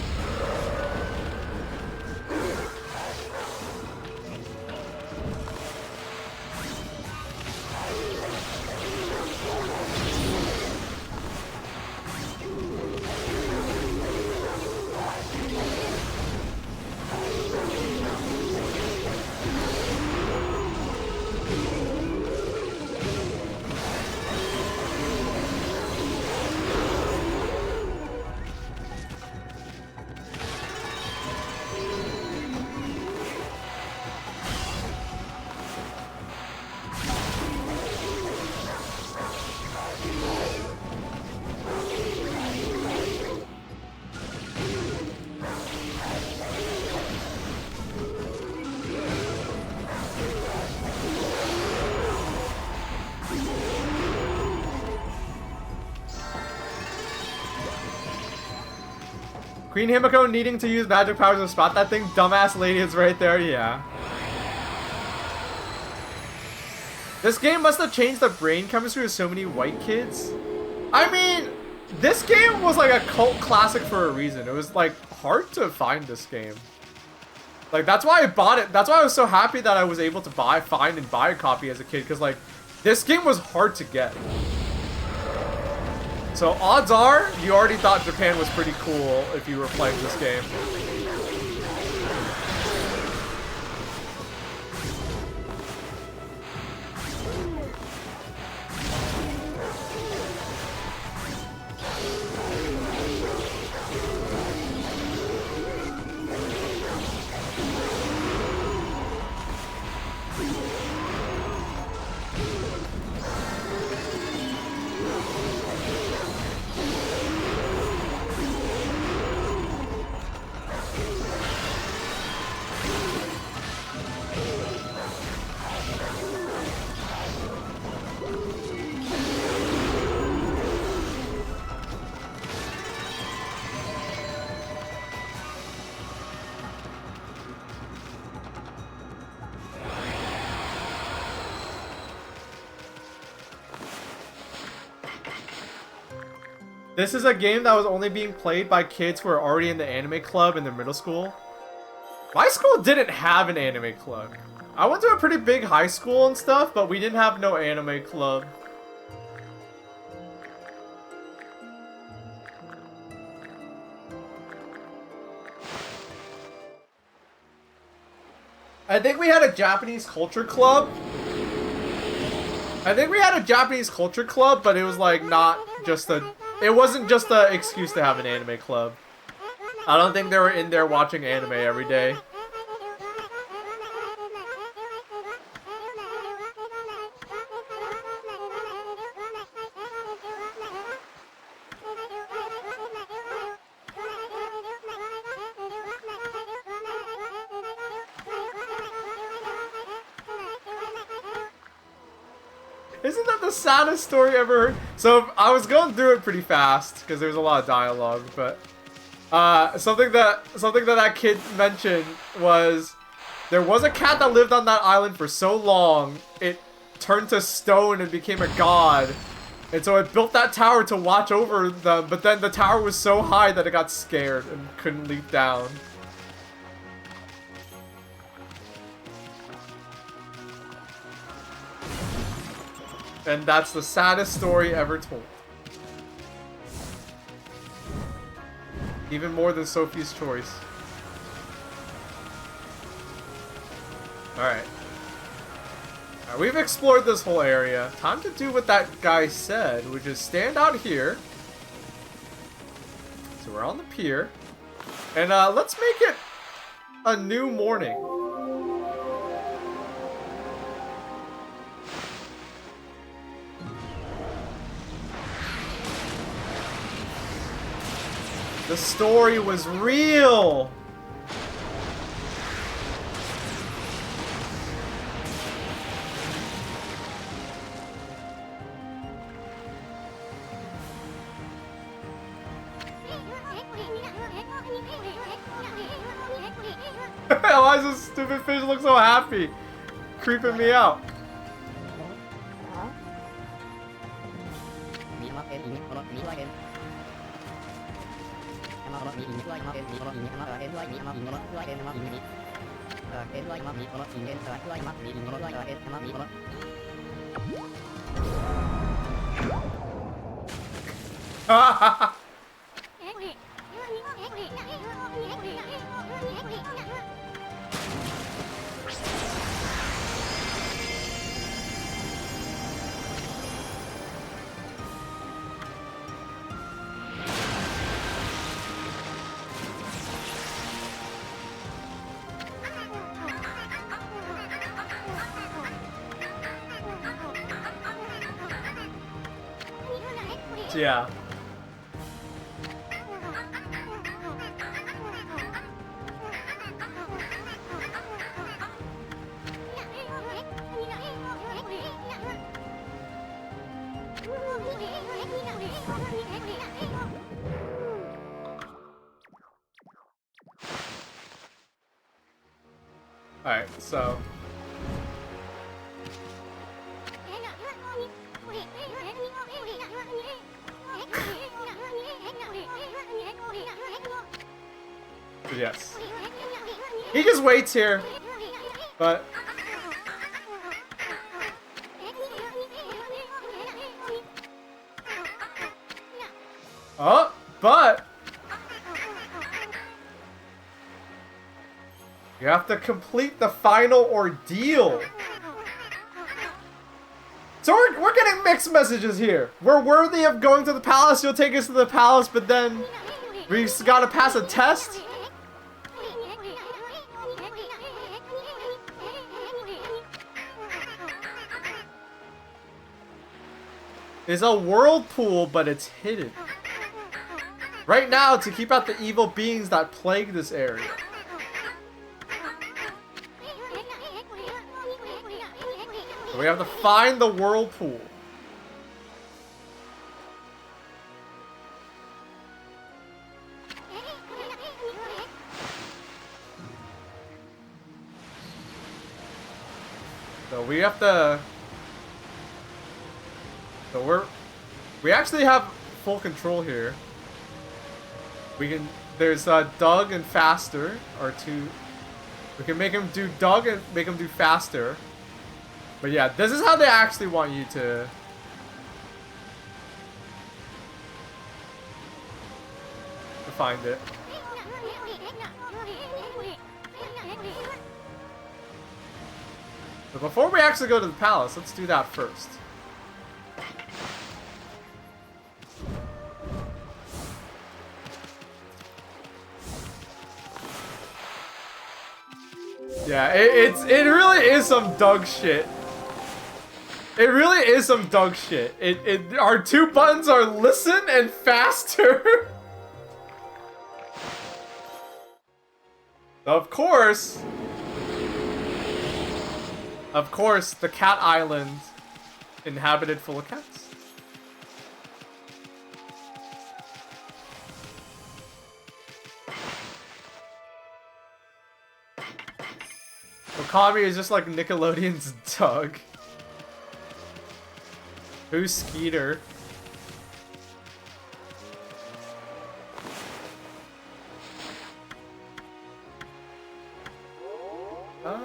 Queen Himiko needing to use magic powers to spot that thing? Dumbass lady is right there, yeah. This game must have changed the brain chemistry of so many white kids. I mean, this game was like a cult classic for a reason. It was like hard to find this game. Like that's why I bought it. That's why I was so happy that I was able to find and buy a copy as a kid, because like this game was hard to get. So odds are you already thought Japan was pretty cool if you were playing this game. This is a game that was only being played by kids who are already in the anime club in their middle school. My school didn't have an anime club. I went to a pretty big high school and stuff, but we didn't have no anime club. I think we had a Japanese culture club. But it was like not just a... It wasn't just an excuse to have an anime club. I don't think they were in there watching anime every day. Isn't that the saddest story ever heard? So I was going through it pretty fast because there's a lot of dialogue, but something that kid mentioned was there was a cat that lived on that island for so long it turned to stone and became a god, and so it built that tower to watch over them. But then the tower was so high that it got scared and couldn't leap down. And that's the saddest story ever told. Even more than Sophie's Choice. Alright. We've explored this whole area. Time to do what that guy said, which is stand out here. So we're on the pier. And let's make it a new morning. The story was real! Why does this stupid fish look so happy? Creeping me out. Yeah. Alright, so... But yes. He just waits here. But... oh, but... you have to complete the final ordeal. So we're getting mixed messages here. We're worthy of going to the palace. You'll take us to the palace, but then we just gotta pass a test. It's a whirlpool, but it's hidden. Right now, to keep out the evil beings that plague this area. So we have to find the whirlpool. So we have to... so we actually have full control here. We can... there's Doug and Faster are two... we can make him do Doug and make him do Faster. But yeah, this is how they actually want you to find it. But before we actually go to the palace, let's do that first. Yeah, it really is some Doug shit. It really is some Doug shit. Our two buttons are listen and faster. Of course, the cat island inhabited full of cats. Okami is just like Nickelodeon's Doug. Who's Skeeter? I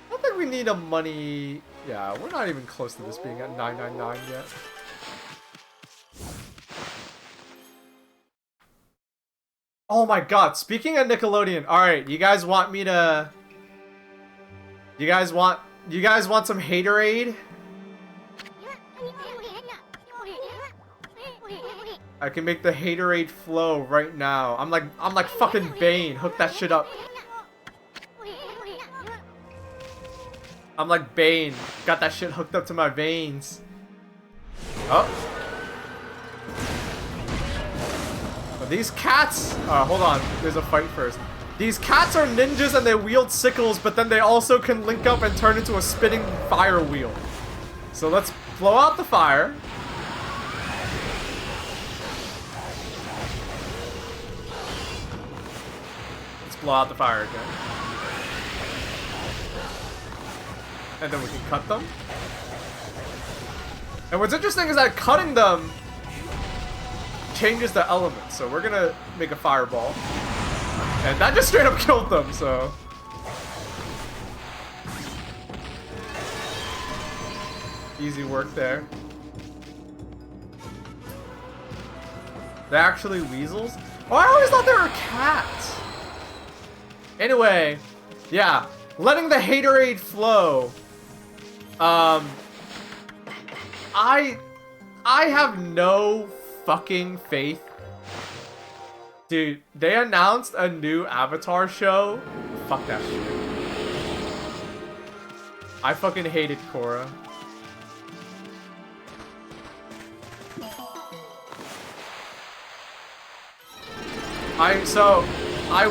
don't think we need a money... yeah, we're not even close to this being at 999 yet. Oh my god, speaking of Nickelodeon, alright, you guys want me to... you guys want some haterade? I can make the haterade flow right now. I'm like fucking Bane. Hook that shit up. I'm like Bane. Got that shit hooked up to my veins. Oh. But these cats... hold on. There's a fight first. These cats are ninjas and they wield sickles, but then they also can link up and turn into a spinning fire wheel. So let's blow out the fire. Let's blow out the fire again. And then we can cut them. And what's interesting is that cutting them changes the element. So we're gonna make a fireball. And that just straight up killed them, so... easy work there. They're actually weasels? Oh, I always thought they were cats! Anyway, yeah. Letting the haterade flow. I have no fucking faith. Dude, they announced a new Avatar show. Fuck that shit. I fucking hated Korra. I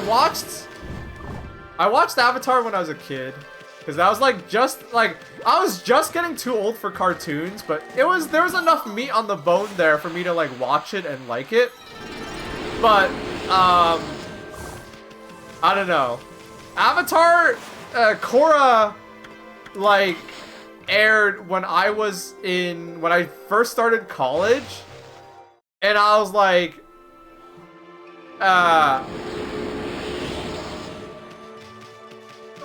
watched Avatar when I was a kid. Because I was I was just getting too old for cartoons, but there was enough meat on the bone there for me to like watch it and like it. But, I don't know. Avatar, Korra, like, aired when I first started college. And I was like,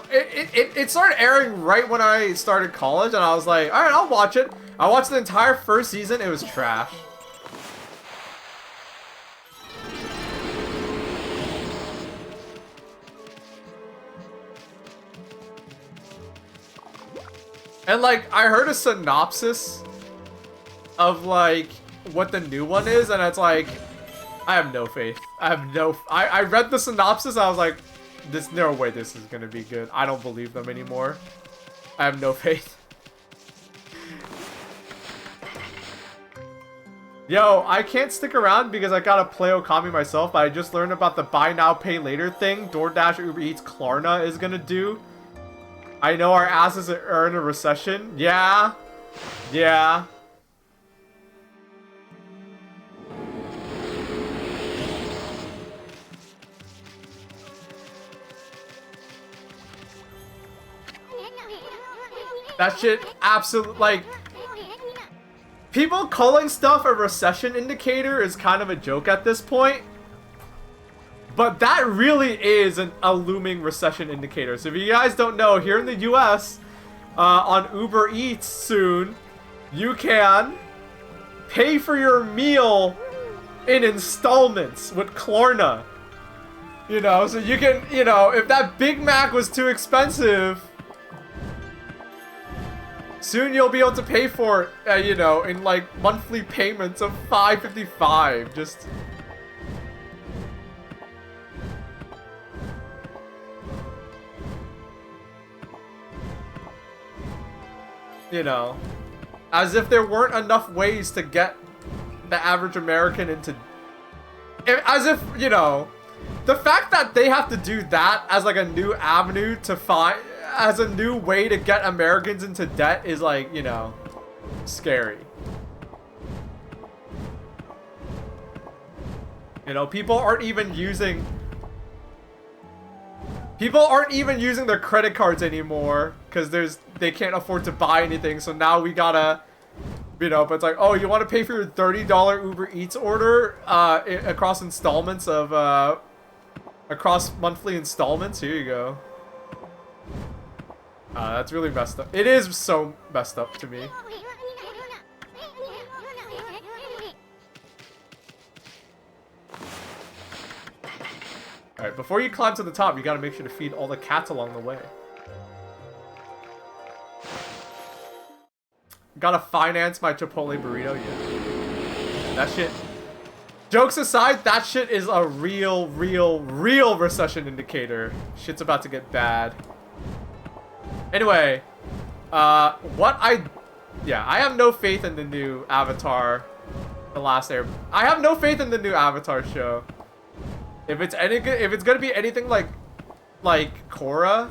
it started airing right when I started college, and I was like, all right, I'll watch it. I watched the entire first season. It was trash. And like, I heard a synopsis of like what the new one is, and it's like, I have no faith. I read the synopsis, I was like, there's no way this is gonna be good. I don't believe them anymore. I have no faith. Yo, I can't stick around because I gotta play Okami myself, but I just learned about the buy now, pay later thing DoorDash, Uber Eats, Klarna is gonna do. I know our asses are in a recession. Yeah. Yeah. That shit absolutely, like, people calling stuff a recession indicator is kind of a joke at this point. But that really is a looming recession indicator. So if you guys don't know, here in the US, on Uber Eats soon, you can pay for your meal in installments with Klarna. You know, so you can, you know, if that Big Mac was too expensive, soon you'll be able to pay for it, you know, in like monthly payments of $5.55. Just... you know, as if there weren't enough ways to get the average American into... as if, you know, the fact that they have to do that as like a new avenue to find... as a new way to get Americans into debt is like, you know, scary. You know, people aren't even using their credit cards anymore because they can't afford to buy anything. So now we gotta, you know, but it's like, oh, you want to pay for your $30 Uber Eats order across installments of across monthly installments? Here you go. That's really messed up. It is so messed up to me. Alright, before you climb to the top, you gotta make sure to feed all the cats along the way. Gotta finance my Chipotle burrito, yeah. That shit... jokes aside, that shit is a real recession indicator. Shit's about to get bad. Anyway, I have no faith in the new Avatar, The Last Air. I have no faith in the new Avatar show. If it's gonna be anything like Korra,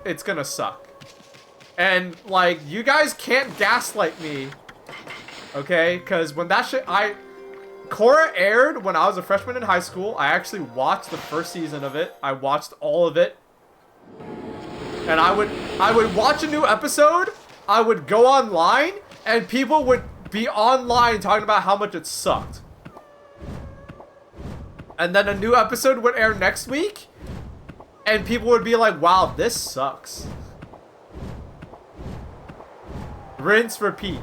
it's gonna suck. And like, you guys can't gaslight me, okay? Because when that shit, Korra aired when I was a freshman in high school. I actually watched the first season of it. I watched all of it. And I would watch a new episode, I would go online, and people would be online talking about how much it sucked. And then a new episode would air next week, and people would be like, wow, this sucks. Rinse, repeat,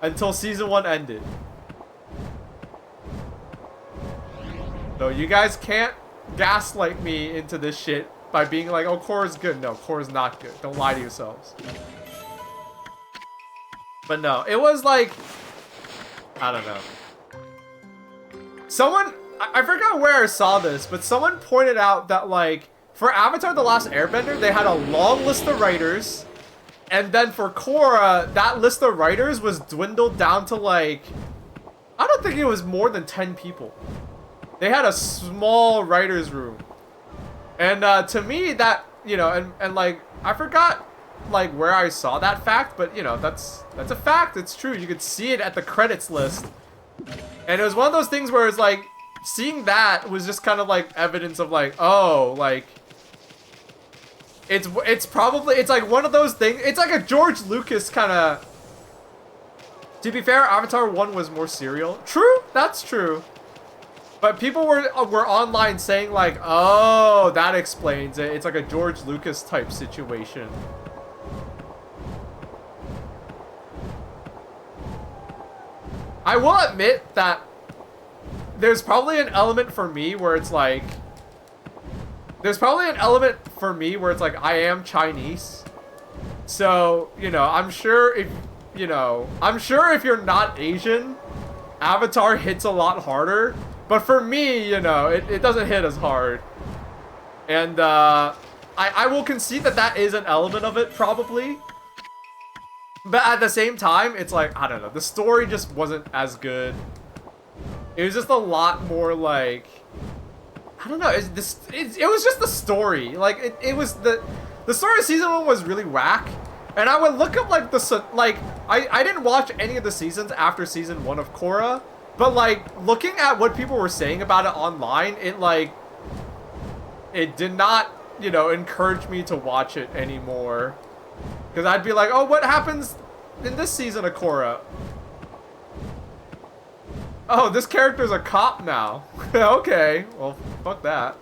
until season 1 ended. So you guys can't gaslight me into this shit by being like, oh, Korra's good. No, Korra's not good. Don't lie to yourselves. But no, it was like, I don't know. Someone, I forgot where I saw this, but someone pointed out that like, for Avatar The Last Airbender, they had a long list of writers. And then for Korra, that list of writers was dwindled down to like, I don't think it was more than 10 people. They had a small writer's room. And to me, that, you know, and like, I forgot like where I saw that fact, but you know, that's a fact. It's true. You could see it at the credits list. And it was one of those things where it's like, seeing that was just kind of like evidence of like, oh, like, it's probably, it's like one of those things. It's like a George Lucas kind of, to be fair, Avatar 1 was more serial. True, that's true. But people were online saying like, oh, that explains it. It's like a George Lucas type situation. I will admit that there's probably an element for me where it's like, I am Chinese. So, you know, I'm sure if you're not Asian, Avatar hits a lot harder. But for me, you know, it doesn't hit as hard. And, I will concede that that is an element of it, probably. But at the same time, it's like, I don't know, the story just wasn't as good. It was just a lot more like, I don't know, it was just the story. Like, it was the story of season 1 was really whack. And I would look up like I didn't watch any of the seasons after season 1 of Korra. But like, looking at what people were saying about it online, it did not, you know, encourage me to watch it anymore. Because I'd be like, oh, what happens in this season of Korra? Oh, this character's a cop now. Okay, well, fuck that.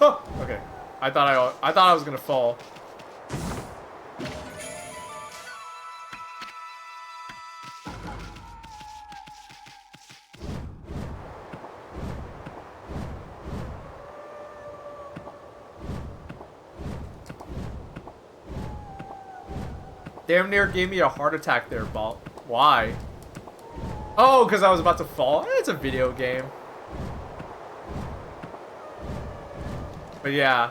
Oh, okay. I thought I was gonna fall. Damn near gave me a heart attack there, Baaulp. Why? Oh, because I was about to fall. It's a video game. But yeah.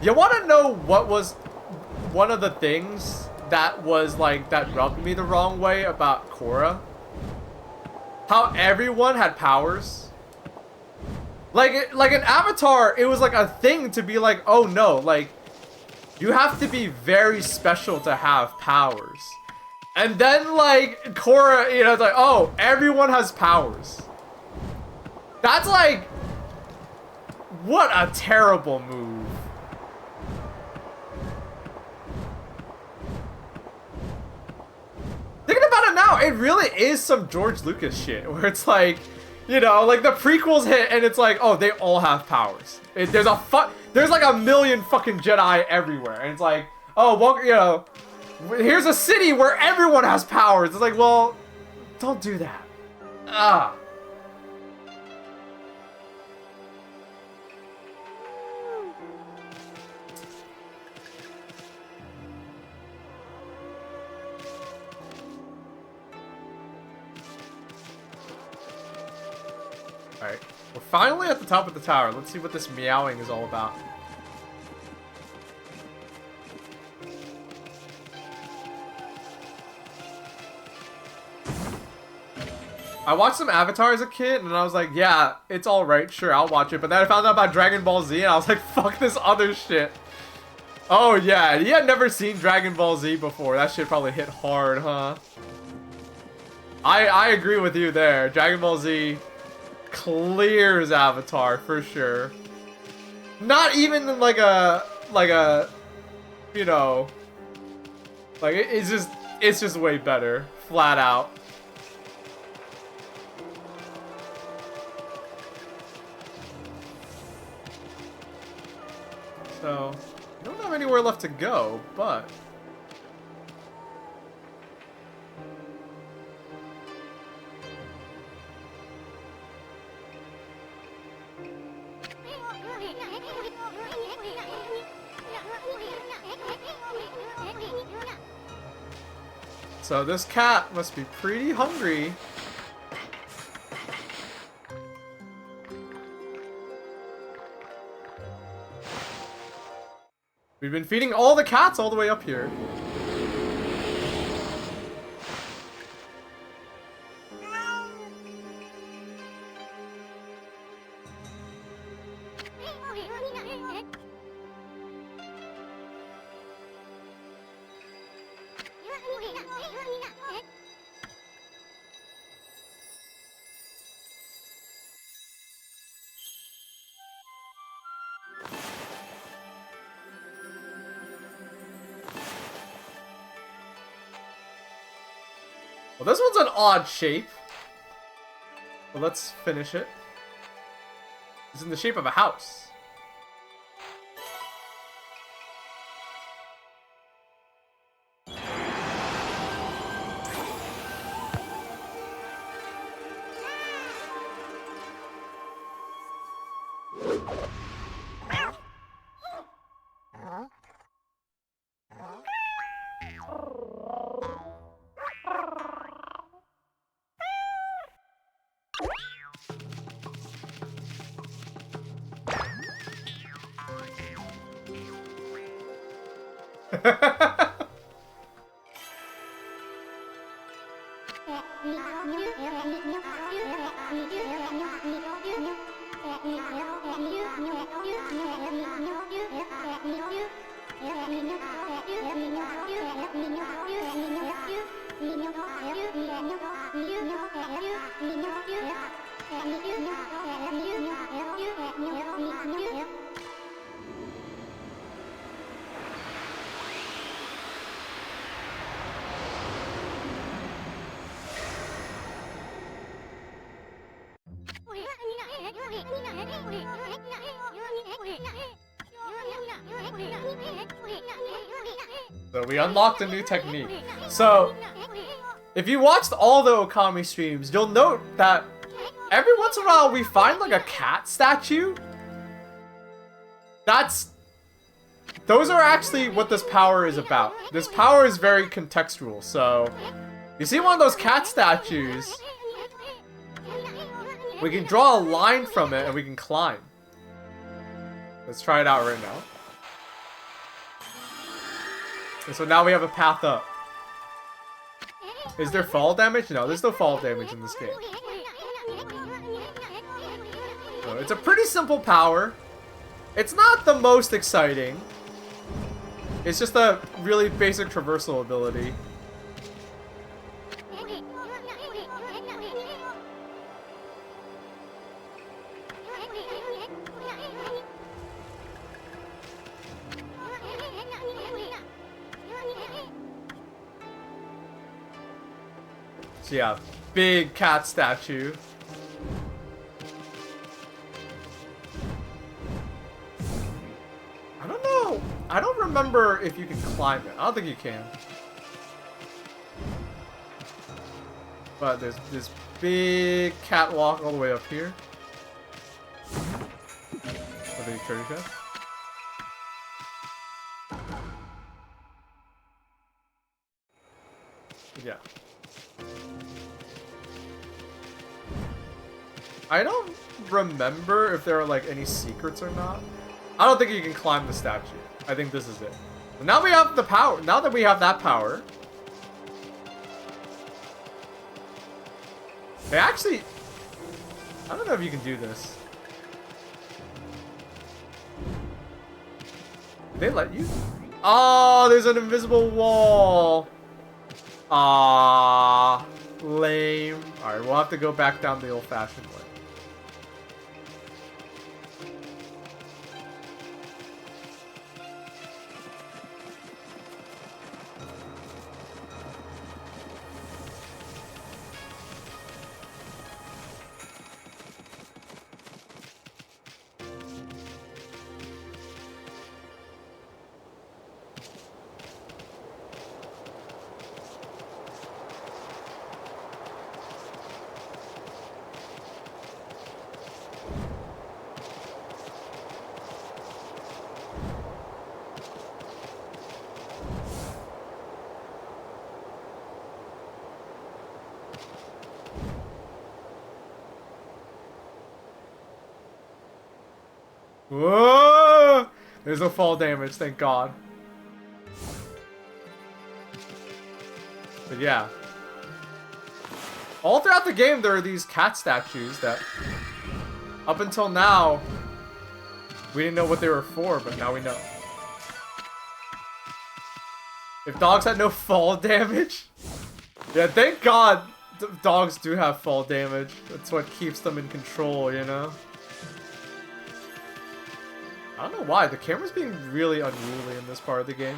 You want to know what was one of the things that was like, that rubbed me the wrong way about Korra? How everyone had powers. Like an Avatar, it was like a thing to be like, oh no, like, you have to be very special to have powers. And then, like, Korra, you know, it's like, oh, everyone has powers. That's like, what a terrible move. Thinking about it now, it really is some George Lucas shit, where it's like, you know, like the prequels hit and it's like, oh, they all have powers. There's like a million fucking Jedi everywhere. And it's like, oh, well, you know, here's a city where everyone has powers. It's like, well, don't do that. Ah. Alright, we're finally at the top of the tower. Let's see what this meowing is all about. I watched some Avatar as a kid, and I was like, yeah, it's alright, sure, I'll watch it. But then I found out about Dragon Ball Z, and I was like, fuck this other shit. Oh, yeah, he had never seen Dragon Ball Z before. That shit probably hit hard, huh? I agree with you there. Dragon Ball Z clears Avatar for sure. Not even like a you know, like it's just way better, flat out. So I don't have anywhere left to go, but so this cat must be pretty hungry. We've been feeding all the cats all the way up here. Well, this one's an odd shape. But let's finish it. It's in the shape of a house. So we unlocked a new technique. So, if you watched all the Okami streams, you'll note that every once in a while we find like a cat statue. Those are actually what this power is about. This power is very contextual. So, you see one of those cat statues, we can draw a line from it and we can climb. Let's try it out right now. And so now we have a path up. Is there fall damage? No, there's no fall damage in this game. So it's a pretty simple power. It's not the most exciting. It's just a really basic traversal ability. So yeah, big cat statue. I don't know. I don't remember if you can climb it. I don't think you can. But there's this big catwalk all the way up here. What are you treasure chest? Yeah. I don't remember if there are like any secrets or not. I don't think you can climb the statue. I think this is it. But now we have the power. Now that we have that power. They actually... I don't know if you can do this. Did they let you? Oh, there's an invisible wall. Ah, lame. Alright, we'll have to go back down the old-fashioned way. Whoa! There's no fall damage, thank God. But yeah. All throughout the game, there are these cat statues that, up until now, we didn't know what they were for, but now we know. If dogs had no fall damage... Yeah, thank God dogs do have fall damage. That's what keeps them in control, you know? I don't know why. The camera's being really unruly in this part of the game.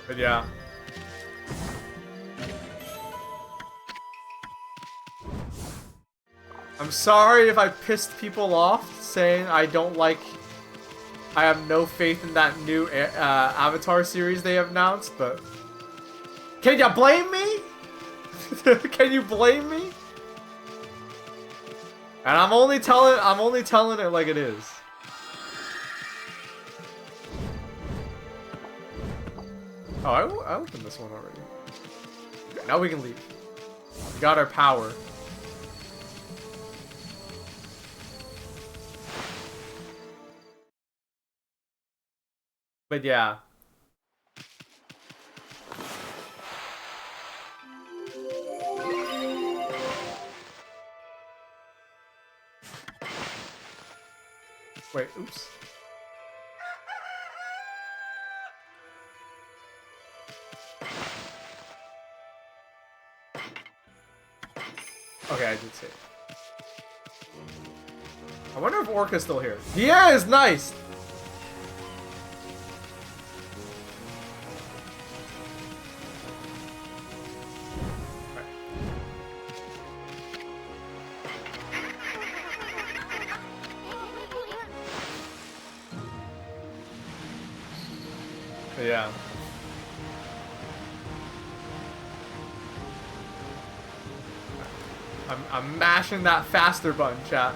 But yeah. I'm sorry if I pissed people off saying I don't like... I have no faith in that new Avatar series they have announced, but... Can you blame me? Can you blame me? And I'm only telling it like it is. Oh, I opened this one already. Okay, now we can leave. We got our power. But yeah. Wait, oops. Okay, I did say it. I wonder if Orca's still here. He is! Nice! Yeah. I'm mashing that faster button, chat.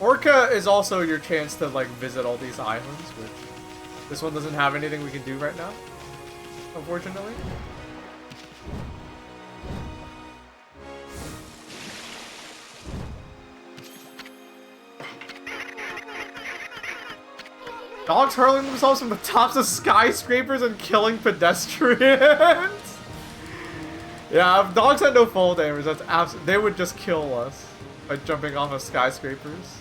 Orca is also your chance to, like, visit all these islands, which this one doesn't have anything we can do right now, unfortunately. Dogs hurling themselves from the tops of skyscrapers and killing pedestrians? Yeah, if dogs had no fall damage, that's they would just kill us by jumping off of skyscrapers.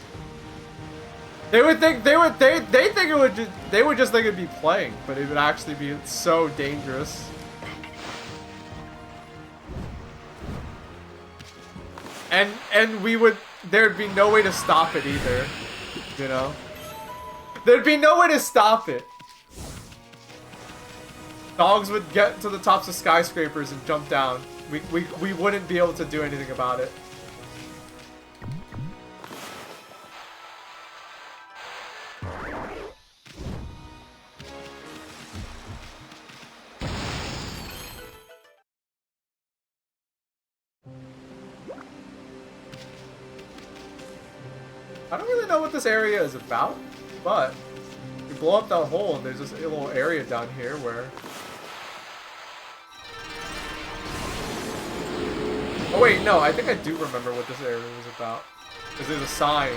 They would think they think it would they would just think it'd be playing, but it would actually be so dangerous. And there'd be no way to stop it either, you know? There'd be no way to stop it. Dogs would get to the tops of skyscrapers and jump down. We wouldn't be able to do anything about it. I don't really know what this area is about, but you blow up that hole and there's this little area down here where... Oh wait, no, I think I do remember what this area was about. Because there's a sign.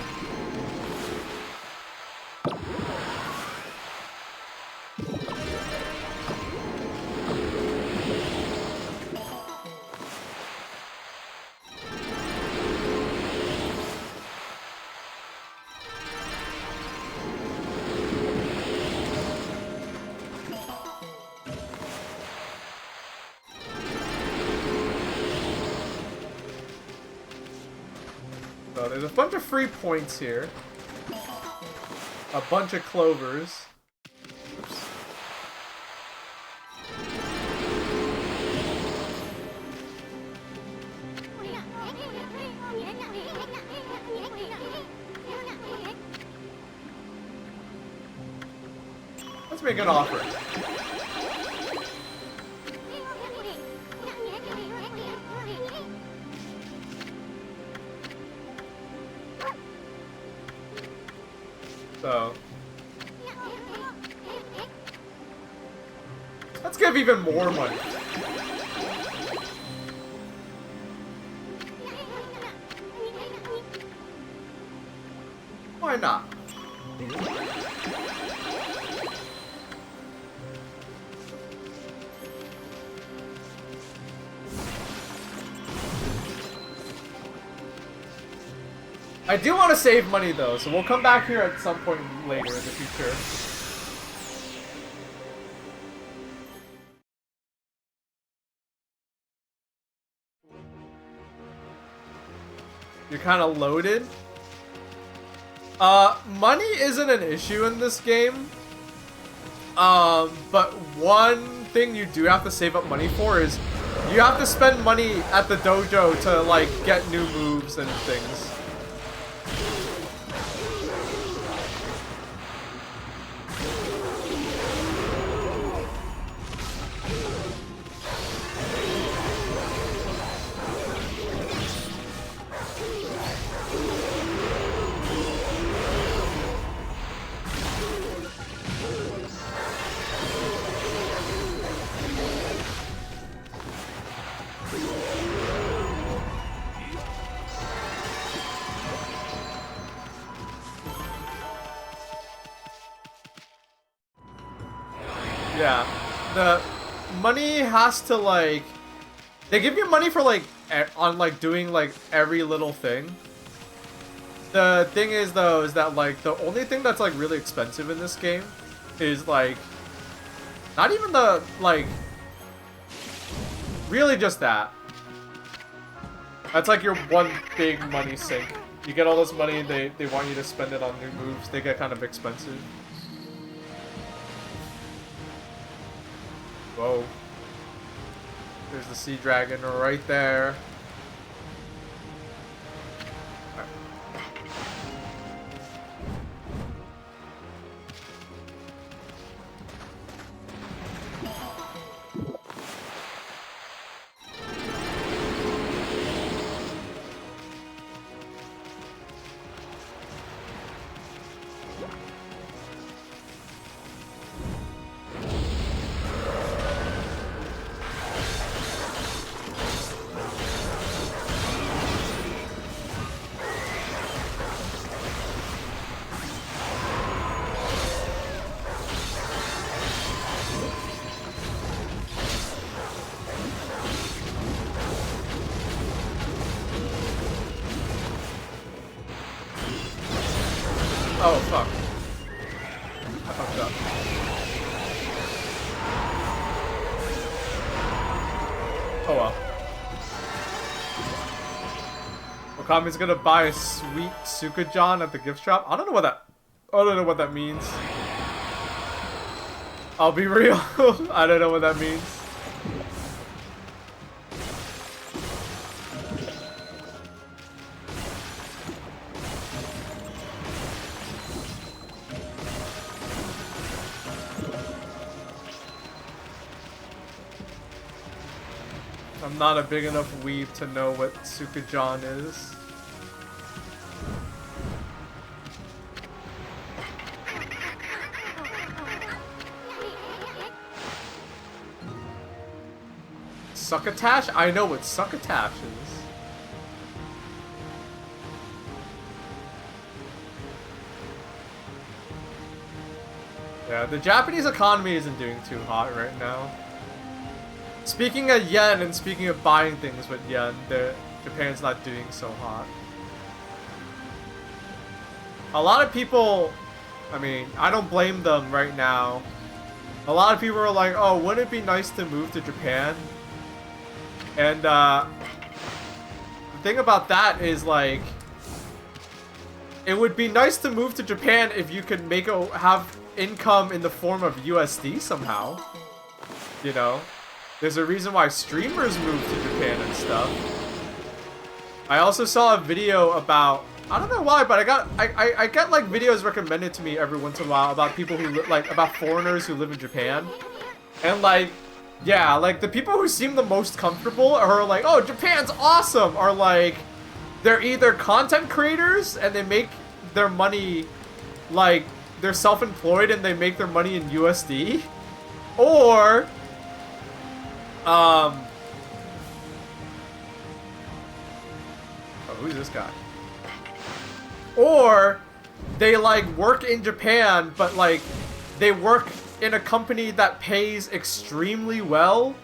So there's a bunch of free points here. A bunch of clovers. Oops. Let's make an offer. So let's give even more money. Why not? I do want to save money though, so we'll come back here at some point later in the future. You're kind of loaded. Money isn't an issue in this game. But one thing you do have to save up money for is you have to spend money at the dojo to, like, get new moves and things. Yeah, the money has to, like, they give you money for, like, on, like, doing, like, every little thing. The thing is, though, is that, like, the only thing that's, like, really expensive in this game is, like, not even the, like, really just that. That's, like, your one big money sink. You get all this money and they want you to spend it on new moves. They get kind of expensive. Whoa. There's the sea dragon right there. Oh, fuck. I fucked up. Oh well. Okami's gonna buy a sweet Sukajan at the gift shop. I don't know what that means. I'll be real. I don't know what that means. I'm not a big enough weeb to know what Sukajan is. Succotash? I know what Succotash is. Yeah, the Japanese economy isn't doing too hot right now. Speaking of yen and speaking of buying things with yen, Japan's not doing so hot. A lot of people, I mean, I don't blame them right now. A lot of people are like, oh, wouldn't it be nice to move to Japan? And the thing about that is, like, it would be nice to move to Japan if you could have income in the form of USD somehow. You know? There's a reason why streamers move to Japan and stuff. I also saw a video about, I don't know why, but I get like videos recommended to me every once in a while about people who about foreigners who live in Japan. And like, yeah, like the people who seem the most comfortable are like, oh, Japan's awesome, are like, they're either content creators and they make their money, like, they're self-employed and they make their money in USD, or oh, who's this guy? Or they like work in Japan, but like they work in a company that pays extremely well,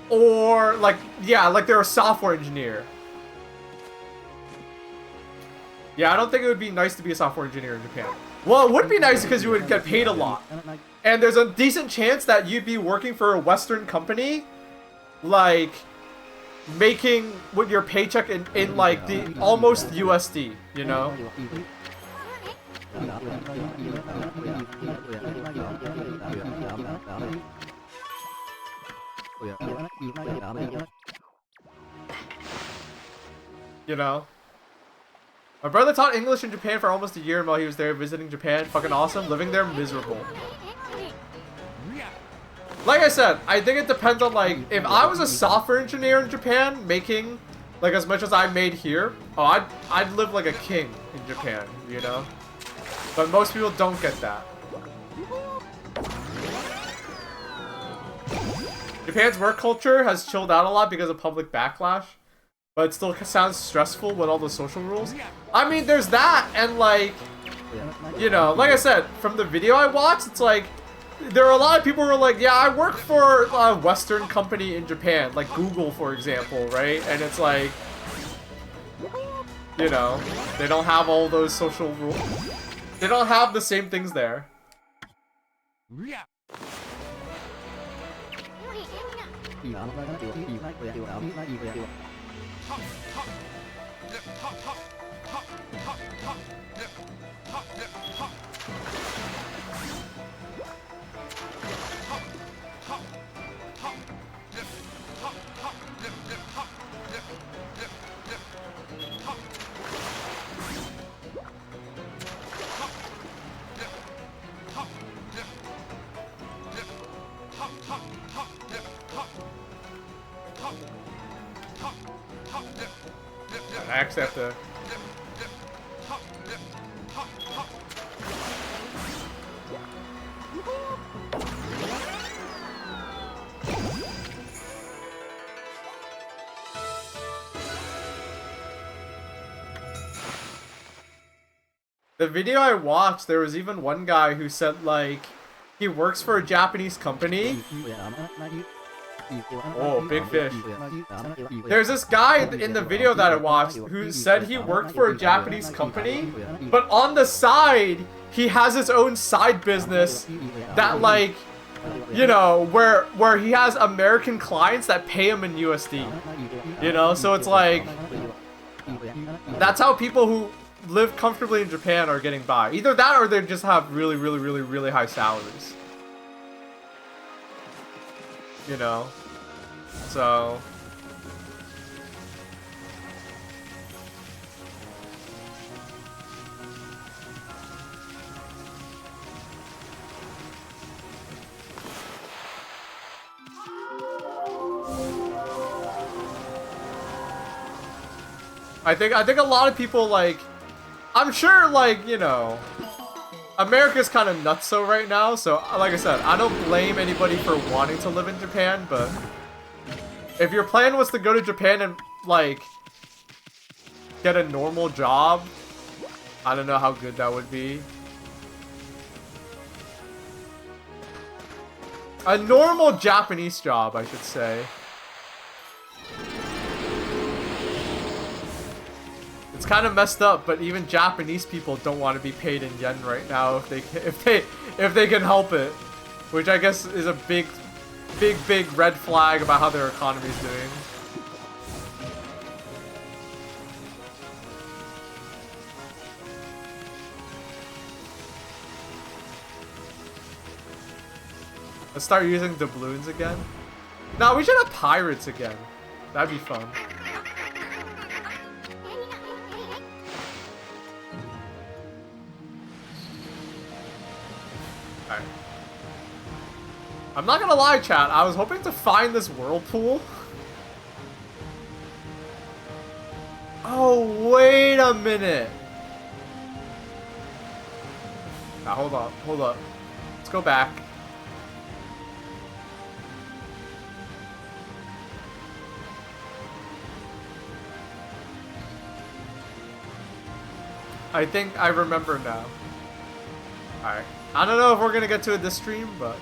or like, yeah, like they're a software engineer. Yeah, I don't think it would be nice to be a software engineer in Japan. Well, it would be nice because you would get paid a lot. And there's a decent chance that you'd be working for a Western company, like, making with your paycheck in like, the almost USD, you know? You know? My brother taught English in Japan for almost a year while he was there visiting Japan. Fucking awesome. Living there, miserable. Like I said, I think it depends on, like, if I was a software engineer in Japan making, like, as much as I made here, oh, I'd live like a king in Japan, you know? But most people don't get that. Japan's work culture has chilled out a lot because of public backlash. But it still sounds stressful with all the social rules. I mean, there's that, and like, you know, like I said, from the video I watched, it's like, there are a lot of people who are like, yeah, I work for a Western company in Japan, like Google, for example, right? And it's like, you know, they don't have all those social rules. They don't have the same things there. I actually have to... The video I watched, there was even one guy who said, like, he works for a Japanese company. Oh, big fish. There's this guy in the video that I watched who said he worked for a Japanese company, but on the side, he has his own side business that, like, you know, where he has American clients that pay him in USD. You know, so it's like, that's how people who live comfortably in Japan are getting by. Either that or they just have really, really, really, really high salaries. You know? So... I think a lot of people, like, I'm sure, like, you know, America's kind of nutso right now, so like I said, I don't blame anybody for wanting to live in Japan, but if your plan was to go to Japan and, like, get a normal job, I don't know how good that would be. A normal Japanese job, I should say. It's kind of messed up, but even Japanese people don't want to be paid in yen right now if they can help it, which I guess is a big red flag about how their economy is doing. Let's start using doubloons again. No, we should have pirates again. That'd be fun. Alright. I'm not gonna lie, chat. I was hoping to find this whirlpool. Oh, wait a minute. Now, hold up. Hold up. Let's go back. I think I remember now. Alright. I don't know if we're gonna get to it this stream, but...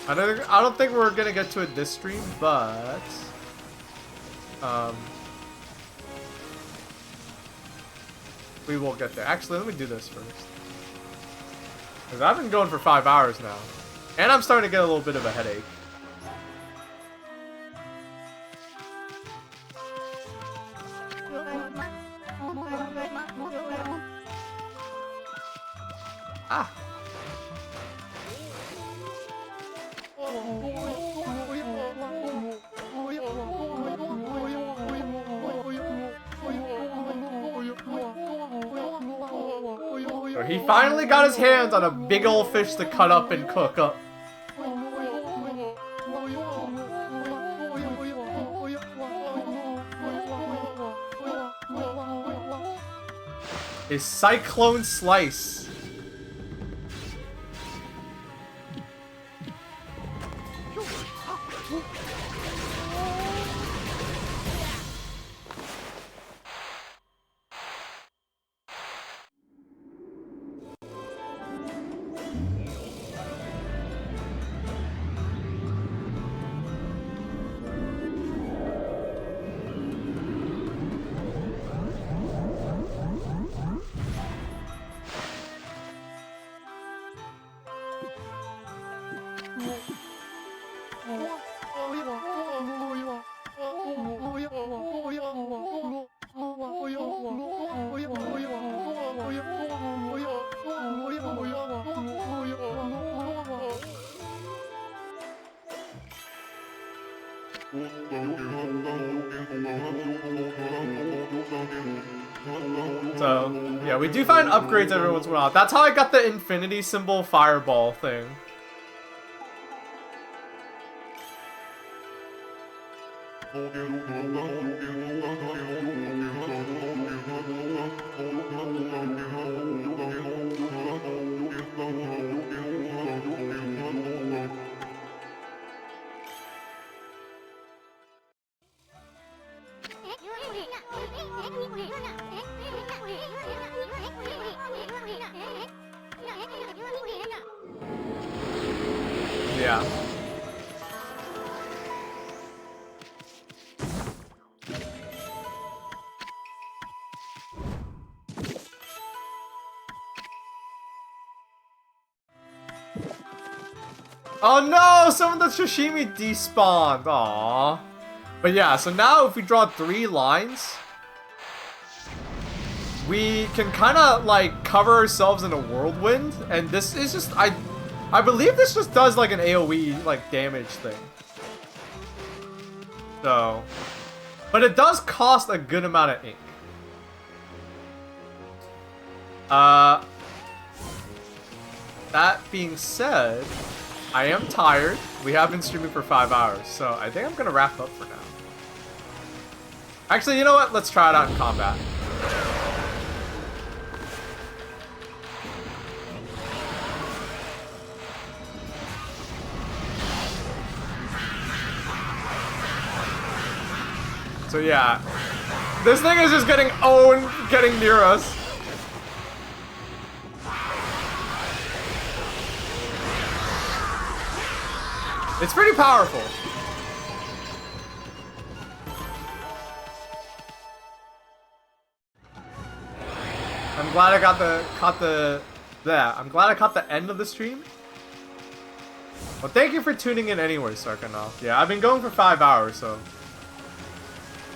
I don't think we're gonna get to it this stream, but we will get there. Actually, let me do this first. Because I've been going for 5 hours now. And I'm starting to get a little bit of a headache. Ah. So he finally got his hands on a big old fish to cut up and cook up. A cyclone slice. So, yeah, we do find upgrades every once in a while. That's how I got the infinity symbol fireball thing. Yeah. Oh no! Some of the sashimi despawned. Aww. But yeah, so now if we draw 3 lines, we can kind of like cover ourselves in a whirlwind, and this is just I believe this just does like an AoE like damage thing. So, but it does cost a good amount of ink. That being said, I am tired. We have been streaming for 5 hours, so I think I'm gonna wrap up for now. Actually, you know what? Let's try it out in combat. So yeah, this thing is just getting owned, getting near us. It's pretty powerful. I'm glad I I'm glad I caught the end of the stream. Well, thank you for tuning in anyway, Sarkanoff. Yeah, I've been going for 5 hours, so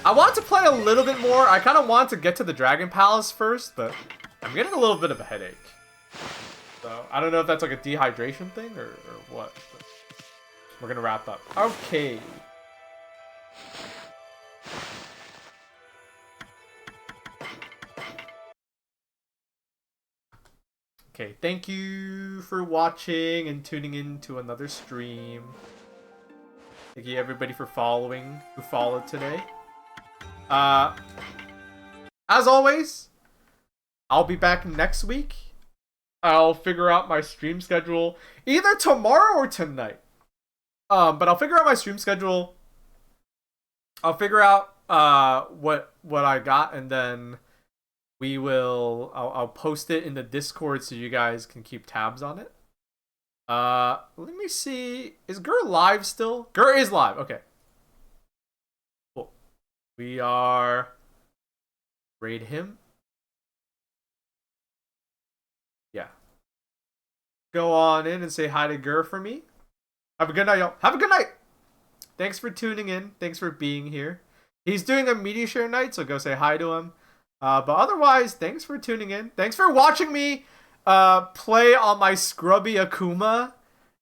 I want to play a little bit more. I kind of want to get to the Dragon Palace first, but I'm getting a little bit of a headache. So, I don't know if that's like a dehydration thing or what. But we're gonna wrap up. Okay. Okay, thank you for watching and tuning in to another stream. Thank you everybody for following, who followed today. As always, I'll be back next week. I'll figure out my stream schedule either tomorrow or tonight. But I'll figure out my stream schedule. I'll figure out what I got, and then we will I'll post it in the Discord so you guys can keep tabs on it. Let me see. Is Gur live still? Gur is live. Okay. Cool. We are raid him. Yeah. Go on in and say hi to Gur for me. Have a good night, y'all. Have a good night. Thanks for tuning in. Thanks for being here. He's doing a media share night, so go say hi to him. But otherwise, thanks for tuning in. Thanks for watching me play on my scrubby Akuma.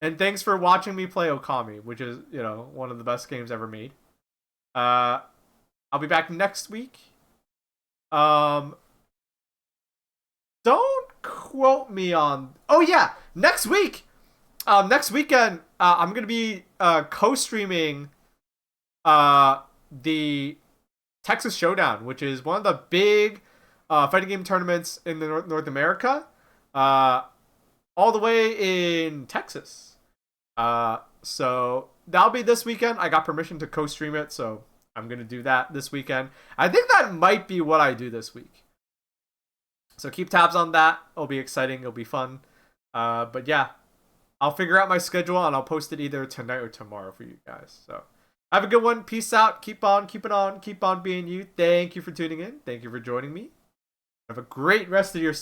And thanks for watching me play Okami, which is, one of the best games ever made. I'll be back next week. Don't quote me on... Oh, yeah! Next week! Next weekend, I'm going to be co-streaming the Texas Showdown, which is one of the big fighting game tournaments in the North America. All the way in Texas. So that'll be this weekend. I got permission to co-stream it, so I'm going to do that this weekend. I think that might be what I do this week. So keep tabs on that. It'll be exciting. It'll be fun. But yeah, I'll figure out my schedule and I'll post it either tonight or tomorrow for you guys. So have a good one. Peace out. Keep on keeping on. Keep on being you. Thank you for tuning in. Thank you for joining me. Have a great rest of your